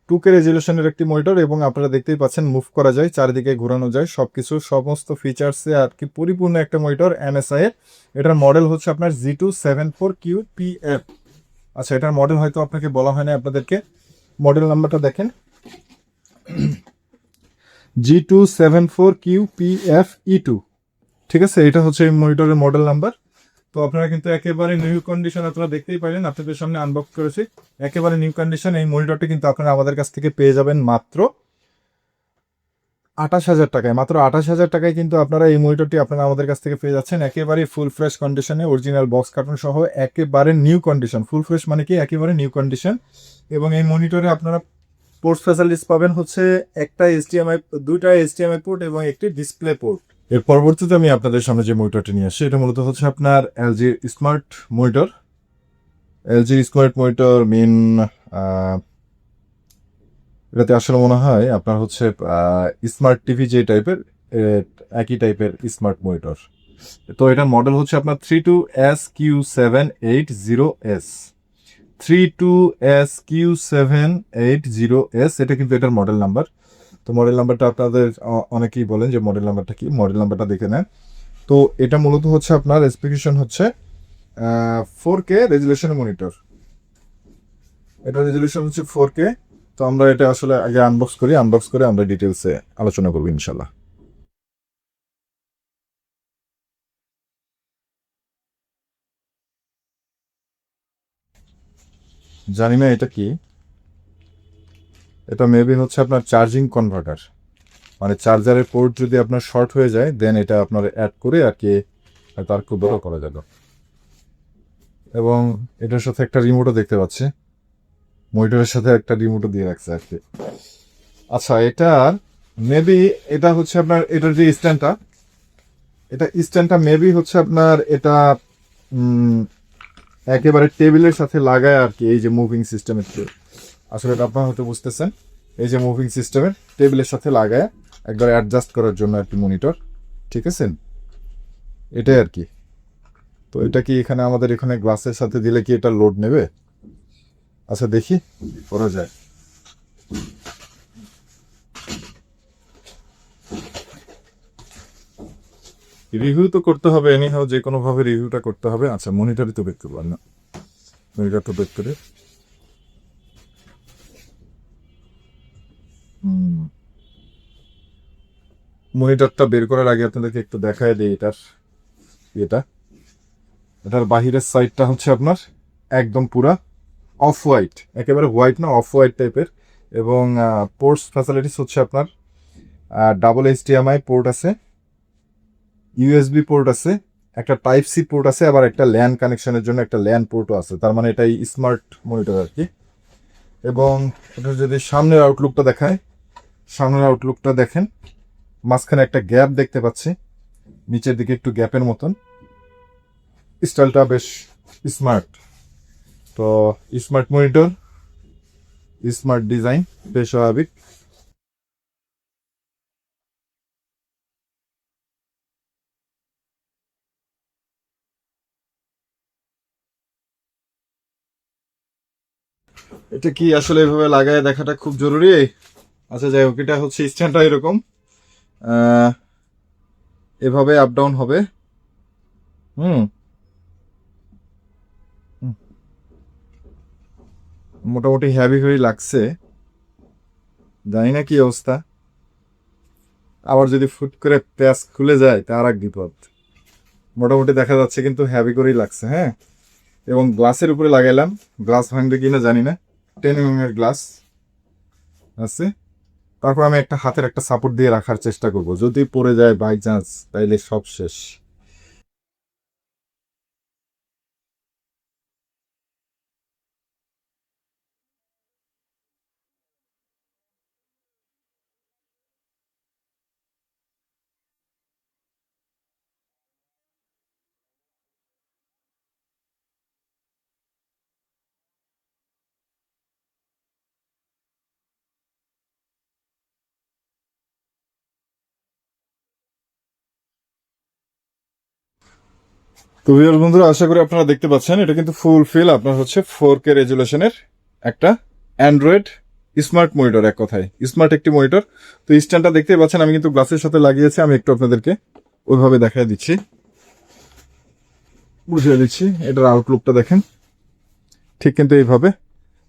2K রেজুলেশনের একটি মনিটর এবং আপনারা দেখতেই পাচ্ছেন মুভ করা যায়, চারিদিকে ঘোরানো যায়, সবকিছু সমস্ত ফিচার্সে আর কি পরিপূর্ণ একটা মনিটর MSI এর। এটার মডেল হচ্ছে আপনার G274QPF। আচ্ছা, এটার মডেল হয়তো আপনাকে বলা হয় না আপনাদেরকে, মডেল নাম্বারটা দেখেন, G274QPF-E2, ঠিক আছে। এটা হচ্ছে এই মনিটরের মডেল নাম্বার। তো আপনারা কিন্তু একেবারে নিউ কন্ডিশন আপনারা দেখতেই পাইলেন, আপনাদের সামনে আনবক্স করেছি, একেবারে নিউ কন্ডিশন। এই মনিটরটি কিন্তু আপনারা আমাদের কাছ থেকে পেয়ে যাবেন মাত্র 28,000 টাকায়। মাত্র 28,000 টাকায় কিন্তু আপনারা এই মনিটরটি আপনারা আমাদের কাছ থেকে পেয়ে যাচ্ছেন একেবারে ফুল ফ্রেশ কন্ডিশনে, অরিজিনাল বক্স কার্টন সহ একেবারে নিউ কন্ডিশন। ফুল ফ্রেশ মানে কি, একেবারে নিউ কন্ডিশন। এবং এই মনিটরে আপনারা পোর্টস ফ্যাসিলিটিস পাবেন হচ্ছে দুইটা HDMI পোর্ট এবং একটি ডিসপ্লে পোর্ট। এর পরবর্তীতে আমি আপনাদের সামনে যে মনিটরটি নিয়ে আসছি, এটা মূলত হচ্ছে আপনার LG smart monitor. LG smart monitor মেন, এটাতে আসলে মনে হয় আপনার হচ্ছে স্মার্ট টিভি যে টাইপের, একই টাইপের স্মার্ট মনিটর। তো এটার মডেল হচ্ছে আপনার 32SQ780S, 32SQ780S, এটা কিন্তু এটার মডেল নাম্বার। তো মডেল নাম্বারটা আপনাদের অনেকেই বলেন যে মডেল নাম্বারটা কি, মডেল নাম্বারটা দেখে নেন। তো এটা মূলত হচ্ছে আপনার স্পেসিফিকেশন হচ্ছে 4K রেজুলেশন মনিটর। এটা রেজুলেশন হচ্ছে 4K। তো আমরা এটা আসলে আগে আনবক্স করি, আনবক্স করে আমরা ডিটেলসে আলোচনা করবো ইনশাল্লাহ। জানি না এটা কি, এটা মেবি হচ্ছে আপনার চার্জিং কনভার্টার, মানে চার্জারের পোর্ট যদি আপনার শর্ট হয়ে যায় দেন এটা আপনার অ্যাড করে আর কি তার খুব বড় করা যাবে। এবং এটার সাথে একটা রিমোটও দেখতে পাচ্ছি, মনিটরের সাথে একটা রিমোটও দিয়ে রাখছে আর কি। আচ্ছা, এটার মেবি এটা হচ্ছে আপনার এটার যে স্ট্যান্ডটা, এটা স্ট্যান্ডটা মেবি হচ্ছে আপনার এটা একেবারে টেবিলের সাথে লাগায় আর কি। এই যে মুভিং সিস্টেমের, আসলে এটা আপনারা হয়তো বুঝতেছেন, এই যে মুভিং সিস্টেমের টেবিলের সাথে লাগায় একবার অ্যাডজাস্ট করার জন্য আর কি মনিটর, ঠিক আছে, এটাই আর কি। তো এটা কি এখানে আমাদের এখানে গ্লাসের সাথে দিলে কি এটা লোড নেবে? আচ্ছা দেখি করা যায়। রিভিউ তো করতে হবে, এনিহাও যে কোনো ভাবে রিভিউটা করতে হবে। আচ্ছা, মনিটরই তো বের করলাম না, মনিটর তো বের করে মনিটরটা বের করার আগে আপনাদেরকে একটু দেখায় দিই এটার বাহিরের সাইডটা হচ্ছে আপনার একদম পুরা অফ হোয়াইট, একেবারে হোয়াইট না, অফ হোয়াইট টাইপের। এবং পোর্টস ফ্যাসিলিটিস হচ্ছে আপনার ডাবল HDMI পোর্ট আছে, ইউএসবি পোর্ট আছে, একটা টাইপ সি পোর্ট আছে, আবার একটা ল্যান কানেকশনের জন্য একটা ল্যান পোর্টও আছে। তার মানে এটাই স্মার্ট মনিটর আর কি। এবং এটা যদি সামনের আউটলুকটা দেখায়, সামনের আউটলুকটা দেখেন, মাঝখানে একটা গ্যাপ দেখতে পাচ্ছি, নিচের দিকে একটু গ্যাপের মতন, স্টাইলটা বেশ স্মার্ট। তো স্মার্ট মনিটর, স্মার্ট ডিজাইন, বেশ স্বাভাবিক। এটা কি আসলে এভাবে লাগায় দেখাটা খুব জরুরি? আচ্ছা যাই হোক, এটা হচ্ছে স্ট্যান্ডটা এরকম এভাবে আপ ডাউন হবে। হুম হুম, মোটামুটি হ্যাভি হয়ে লাগছে, জানি না কি অবস্থা। আবার যদি ফুট করে প্যাচ খুলে যায় তার এক বিপদ। মোটামুটি দেখা যাচ্ছে কিন্তু হ্যাভি করেই লাগছে, হ্যাঁ। এবং গ্লাসের উপরে লাগাইলাম, গ্লাস ভাঙবে কিনা জানি না। 10 mm এর গ্লাস আছে। তারপর আমি একটা হাতের একটা সাপোর্ট দিয়ে রাখার চেষ্টা করব, যদি পড়ে যায় বাই চান্স তাইলে সব শেষ। তো ভিউয়ার্স বন্ধুরা, আশা করি আপনারা দেখতে পাচ্ছেন এটা কিন্তু ফুল ফিল আপনার হচ্ছে 4K রেজুলেশনের একটা অ্যান্ড্রয়েড স্মার্ট মনিটর, এক কথায় স্মার্ট একটি মনিটর। তো স্ট্যান্ডটা দেখতেই পাচ্ছেন আমি কিন্তু গ্লাসের সাথে লাগিয়েছি, আমি একটু আপনাদেরকে ওইভাবে দেখাই দিচ্ছি, বুঝিয়ে দিচ্ছি। এটার আউটলুকটা দেখেন, ঠিক কিন্তু এইভাবে।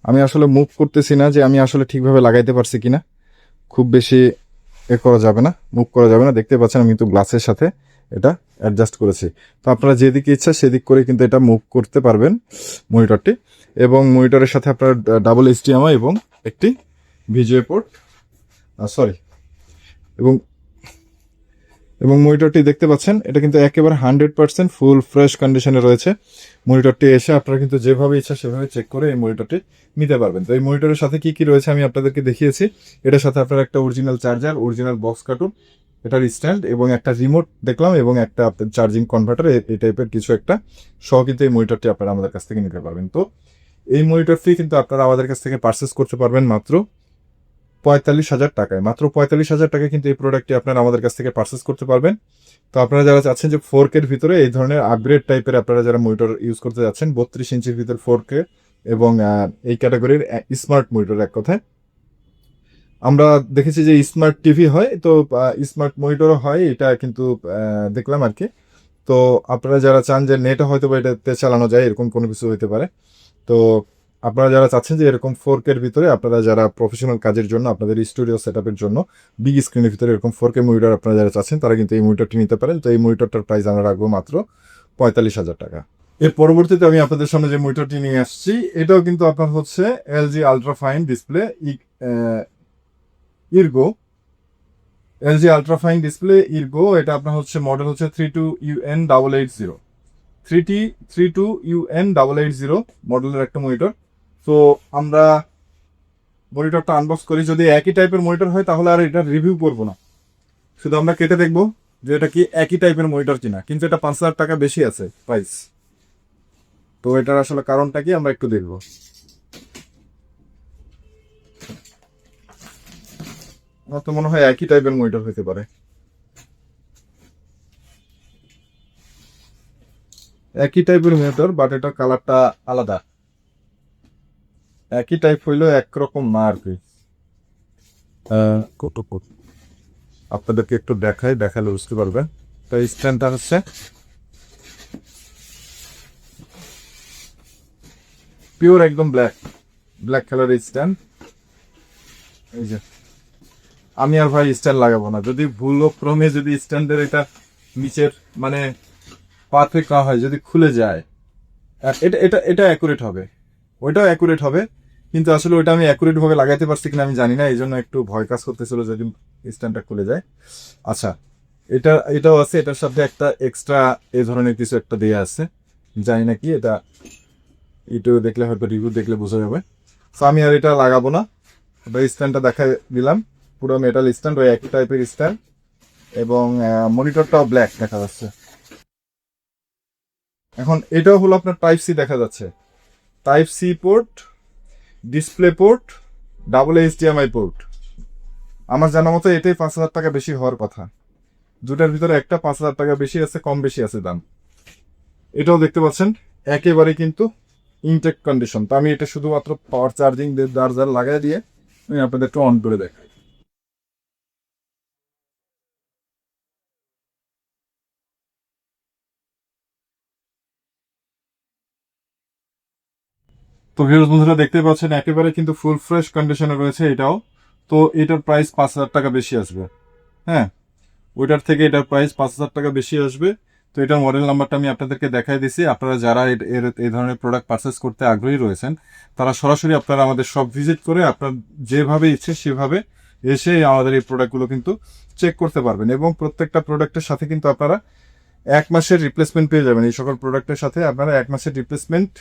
আমি আসলে মুভ করতেছি না যে আমি আসলে ঠিকভাবে লাগাইতে পারছি কিনা, খুব বেশি করা যাবে না, মুভ করা যাবে না। দেখতে পাচ্ছেন আমি কিন্তু গ্লাসের সাথে এটা অ্যাডজাস্ট করেছি। তো আপনারা যেদিকে ইচ্ছা সেদিক করে কিন্তু এটা মুভ করতে পারবেন মনিটরটি। এবং মনিটরের সাথে আপনার ডাবল এইচডিএমআই এবং একটি ভিজিএ পোর্ট, সরি, এবং এবং মনিটরটি দেখতে পাচ্ছেন এটা কিন্তু একেবারে 100% ফুল ফ্রেশ কন্ডিশনে রয়েছে। মনিটরটি এসে আপনারা কিন্তু যেভাবে ইচ্ছা সেভাবে চেক করে এই মনিটরটি নিতে পারবেন। তো এই মনিটরের সাথে কি কি রয়েছে আমি আপনাদেরকে দেখিয়েছি। এটার সাথে আপনার একটা original charger, original box cartoon, এটার স্ট্যান্ড এবং একটা রিমোট দেখলাম, এবং একটা আপনার চার্জিং কনভার্টার, এই টাইপের কিছু একটা সহ কিন্তু এই মনিটরটি আপনারা আমাদের কাছ থেকে নিতে পারবেন। তো এই মনিটরটি কিন্তু আপনারা আমাদের কাছ থেকে পারচেস করতে পারবেন মাত্র 45,000 টাকায়। মাত্র 45,000 টাকায় কিন্তু এই প্রোডাক্টটি আপনারা আমাদের কাছ থেকে পারচেস করতে পারবেন। তো আপনারা যারা চাচ্ছেন যে 4K ভিতরে এই ধরনের আপগ্রেড টাইপের আপনারা যারা মনিটর ইউজ করতে যাচ্ছেন, 32 ইঞ্চির ভিতর 4K এবং এই ক্যাটাগরির স্মার্ট মনিটর, এক কথায় আমরা দেখেছি যে স্মার্ট টিভি হয়, তো স্মার্ট মনিটরও হয়, এটা কিন্তু দেখলাম আর কি। তো আপনারা যারা চান যে নেটে হয়তো বা এটাতে চালানো যায়, এরকম কোনো কিছু হতে পারে। তো আপনারা যারা চাচ্ছেন যে এরকম 4K ভিতরে আপনারা যারা প্রফেশনাল কাজের জন্য আপনাদের স্টুডিও সেটআপের জন্য বিগ স্ক্রিনের ভিতরে এরকম 4K মনিটর আপনারা যারা চাচ্ছেন তারা কিন্তু এই মনিটরটি নিতে পারেন। তো এই মনিটরটার প্রাইস আমরা রাখবো মাত্র 45,000 টাকা। এর পরবর্তীতে আমি আপনাদের সামনে যে মনিটরটি নিয়ে আসছি, এটাও কিন্তু আপনার হচ্ছে LG ultra fine display ergo, LG ultra fine display ergo. এটা আপনার হচ্ছে মডেল হচ্ছে 32UN880, 32UN880 মডেলের একটা মনিটর। তো আমরা মনিটরটা আনবক্স করি। যদি একই টাইপের মনিটর হয় তাহলে আর এটা রিভিউ করবো না, শুধু আমরা কেটে দেখবো যে এটা কি একই টাইপের মনিটর কিনা। কিন্তু এটা 5,000 টাকা বেশি আছে প্রাইস। তো এটার আসলে কারণটা কি আমরা একটু দেখবো। আমার তো মনে হয় একই টাইপের মনিটর হতে পারে, একই টাইপের মনিটর, বাট এটার কালারটা আলাদা। একই টাইপ হইলেও একরকম না আর কি। কত কত আপনাদেরকে একটু দেখাই, দেখালে বুঝতে পারবেন। তো এই স্ট্যান্ডটা হচ্ছে পিওর একদম ব্ল্যাক, ব্ল্যাক কালারের স্ট্যান্ড। এই যে আমি আর ভাই স্ট্যান্ড লাগাবো না, যদি ভুলক্রমে যদি স্ট্যান্ডের এটা নিচের মানে পারফেক্ট না হয়, যদি খুলে যায়, এটা এটা এটা অ্যাকুরেট হবে, ওইটাও অ্যাকুরেট হবে, কিন্তু আসলে ওইটা আমি অ্যাকুরেট ভাবে লাগাইতে পারছি কিনা আমি জানি না, এই জন্য একটু ভয় কাজ করতেছিল যদি স্ট্যান্ডটা খুলে যায়। আচ্ছা, এটাও আছে, এটার সাথে একটা এক্সট্রা এই ধরনের কিছু একটা দেয়া আছে, জানি না কি এটা, ইউটিউবে দেখলে হয়তো রিভিউ দেখলে বোঝা যাবে। তো আমি আর এটা লাগাবো না, স্ট্যান্ডটা দেখা দিলাম, পুরো মেটাল স্ট্যান্ড, ওই একই টাইপের স্ট্যান্ড, এবং মনিটরটাও ব্ল্যাক দেখা যাচ্ছে। এখন এটাও হলো আপনার টাইপ সি দেখা যাচ্ছে, type C port, display port, double HDMI port. আমার জানা মতো এটাই 5,000 টাকা বেশি হওয়ার কথা। দুটার ভিতরে একটা 5,000 টাকা বেশি আছে, কম বেশি আছে দাম। এটাও দেখতে পাচ্ছেন একেবারে কিন্তু ইনটেক কন্ডিশন। তো আমি এটা শুধুমাত্র পাওয়ার চার্জিং চার্জার লাগাই দিয়ে আমি আপনাদের একটু অন করে দেখাই। তো ভিউয়ার্স বন্ধুরা দেখতে পাচ্ছেন একেবারে কিন্তু ফুল ফ্রেশ কন্ডিশনে রয়েছে এটাও। তো এটার প্রাইস 5,000 টাকা বেশি আসবে। হ্যাঁ, ওইটার থেকে এটার প্রাইস 5,000 টাকা বেশি আসবে। তো এটার মডেল নাম্বারটা আমি আপনাদেরকে দেখাই দিছি। আপনারা যারা এই ধরনের প্রোডাক্ট পারচেস করতে আগ্রহী রয়েছেন তারা সরাসরি আপনারা আমাদের শপ ভিজিট করে আপনার যেভাবে ইচ্ছে সেভাবে এসে আমাদের এই প্রোডাক্টগুলো কিন্তু চেক করতে পারবেন, এবং প্রত্যেকটা প্রোডাক্টের সাথে কিন্তু আপনারা 1 মাসের রিপ্লেসমেন্ট পেয়ে যাবেন। এই সকল প্রোডাক্টের সাথে আপনারা 1 মাসের রিপ্লেসমেন্ট,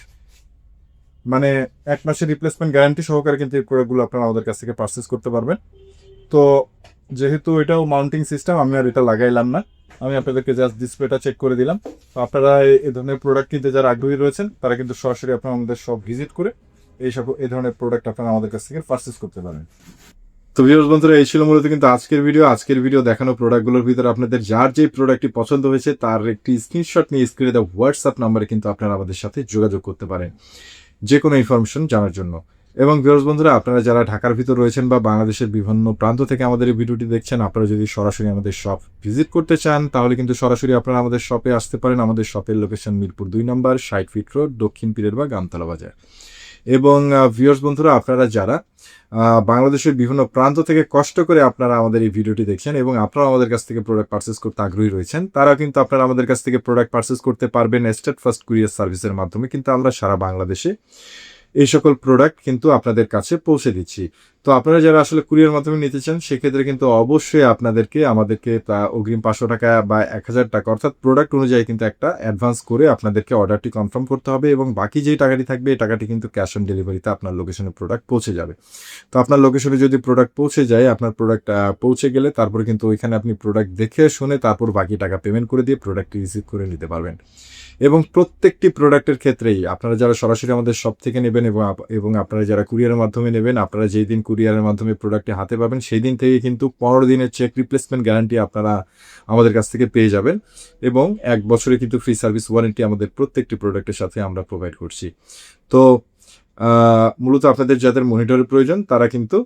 মানে 1 মাসের রিপ্লেসমেন্ট গ্যারান্টি সহকারে কিন্তু এই প্রোডাক্টগুলো আপনারা আমাদের কাছ থেকে পারচেস করতে পারবেন। তো যেহেতু এটাও মাউন্টিং সিস্টেম, আমি আর এটা লাগাইলাম না, আমি আপনাদেরকে জাস্ট ডিসপ্লেটা চেক করে দিলাম। তো আপনারা এই ধরনের প্রোডাক্ট কিনতে যারা আগ্রহী রয়েছেন তারা কিন্তু সরাসরি আপনারা আমাদের সব ভিজিট করে এই ধরনের প্রোডাক্ট আপনারা আমাদের কাছ থেকে পারচেস করতে পারেন। তো ভিউয়ার্স বন্ধুরা, এই ছিল মূলত কিন্তু আজকের ভিডিও দেখানো প্রোডাক্টগুলোর ভিতরে আপনাদের যার যে প্রোডাক্টটি পছন্দ হয়েছে তার একটি স্ক্রিনশট নিয়ে স্ক্রিনে দেওয়া হোয়াটসঅ্যাপ নাম্বারে কিন্তু আপনারা আমাদের সাথে যোগাযোগ করতে পারেন যে কোনো ইনফরমেশন জানার জন্য। এবং ভিউয়ার্স বন্ধুরা, আপনারা যারা ঢাকার ভিতর রয়েছেন বা বাংলাদেশের বিভিন্ন প্রান্ত থেকে আমাদের এই ভিডিওটি দেখছেন, আপনারা যদি সরাসরি আমাদের শপ ভিজিট করতে চান তাহলে কিন্তু সরাসরি আপনারা আমাদের শপে আসতে পারেন। আমাদের শপের লোকেশন মিরপুর 2 নম্বর 60 ফিট রোড, দক্ষিণ পীরেরবাগ, আমতলা বাজার। এবং ভিউয়ার্স বন্ধুরা, আপনারা যারা বাংলাদেশের বিভিন্ন প্রান্ত থেকে কষ্ট করে আপনারা আমাদের এই ভিডিওটি দেখছেন এবং আপনারা আমাদের কাছ থেকে প্রোডাক্ট পারচেস করতে আগ্রহী রয়েছেন, তারা কিন্তু আপনারা আমাদের কাছ থেকে প্রোডাক্ট পারচেস করতে পারবেন স্টেট ফার্স্ট কুরিয়ার সার্ভিসের মাধ্যমে। কিন্তু আমরা সারা বাংলাদেশে এই সকল প্রোডাক্ট কিন্তু আপনাদের কাছে পৌঁছে দিচ্ছি। তো আপনারা যারা আসলে কুরিয়ার মাধ্যমে নিতে চান সেক্ষেত্রে কিন্তু অবশ্যই আমাদেরকে অগ্রিম 500 টাকা বা 1,000 টাকা অর্থাৎ প্রোডাক্ট অনুযায়ী কিন্তু একটা অ্যাডভান্স করে আপনাদেরকে অর্ডারটি কনফার্ম করতে হবে, এবং বাকি যেই টাকাটি থাকবে এই টাকাটি কিন্তু ক্যাশ অন ডেলিভারিতে আপনার লোকেশনে প্রোডাক্ট পৌঁছে যাবে। তো আপনার লোকেশনে যদি প্রোডাক্ট পৌঁছে যায়, আপনার প্রোডাক্ট পৌঁছে গেলে তারপরে কিন্তু ওইখানে আপনি প্রোডাক্ট দেখে শুনে তারপর বাকি টাকা পেমেন্ট করে দিয়ে প্রোডাক্টটি রিসিভ করে নিতে পারবেন। এবং প্রত্যেকটি প্রোডাক্টের ক্ষেত্রেই আপনারা যারা সরাসরি আমাদের শপ থেকে নেবেন এবং আপনারা যারা কুরিয়ারের মাধ্যমে নেবেন, আপনারা যেই দিন কুরিয়ারের মাধ্যমে প্রোডাক্টটি হাতে পাবেন সেই দিন থেকে কিন্তু 15 দিনের চেক রিপ্লেসমেন্ট গ্যারান্টি আপনারা আমাদের কাছ থেকে পেয়ে যাবেন, এবং 1 বছরে কিন্তু ফ্রি সার্ভিস ওয়ারেন্টি আমাদের প্রত্যেকটি প্রোডাক্টের সাথে আমরা প্রোভাইড করছি। তো মূলত আপনাদের যাদের মনিটরের প্রয়োজন তারা কিন্তু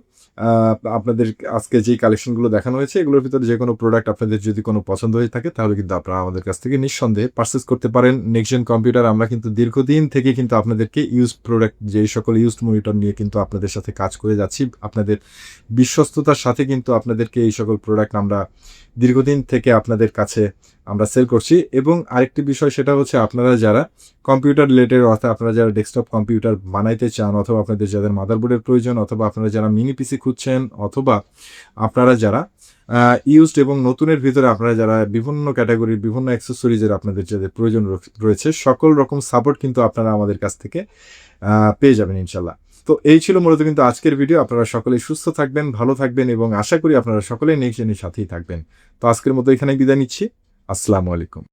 আপনাদের আজকে যে কালেকশনগুলো দেখানো হয়েছে এগুলোর ভিতরে যে কোনো প্রোডাক্ট আপনাদের যদি কোনো পছন্দ হয়ে থাকে তাহলে কিন্তু আপনারা আমাদের কাছ থেকে নিঃসন্দেহে পারচেস করতে পারেন। নেক্সট জেন কম্পিউটার আমরা কিন্তু দীর্ঘদিন থেকে কিন্তু আপনাদেরকে ইউজড প্রোডাক্ট, যেই সকল ইউজড মনিটর নিয়ে কিন্তু আপনাদের সাথে কাজ করে যাচ্ছি, আপনাদের বিশ্বস্ততার সাথে কিন্তু আপনাদেরকে এই সকল প্রোডাক্ট আমরা দীর্ঘদিন থেকে আপনাদের কাছে আমরা সেল করছি। এবং আরেকটি বিষয় সেটা হচ্ছে আপনারা যারা কম্পিউটার রিলেটেড, অর্থাৎ আপনারা যারা ডেস্কটপ কম্পিউটার বানাইতে চান, অথবা আপনাদের যাদের মাদারবোর্ডের প্রয়োজন, অথবা আপনারা যারা মিনি পিসি খুঁজছেন, অথবা আপনারা যারা ইউজড এবং নতুনের ভিতরে আপনারা যারা বিভিন্ন ক্যাটাগরির বিভিন্ন অ্যাক্সেসরিজের আপনাদের যাদের প্রয়োজন রয়েছে, সকল রকম সাপোর্ট কিন্তু আপনারা আমাদের কাছ থেকে পেয়ে যাবেন ইনশাল্লাহ। তো এই ছিল মূলত কিন্তু আজকের ভিডিও। আপনারা সকলেই সুস্থ থাকবেন, ভালো থাকবেন, এবং আশা করি আপনারা সকলেই নেক্সট জেনের সাথেই থাকবেন। তো আজকের মতো এখানেই বিদায় নিচ্ছি। আসসালামু আলাইকুম।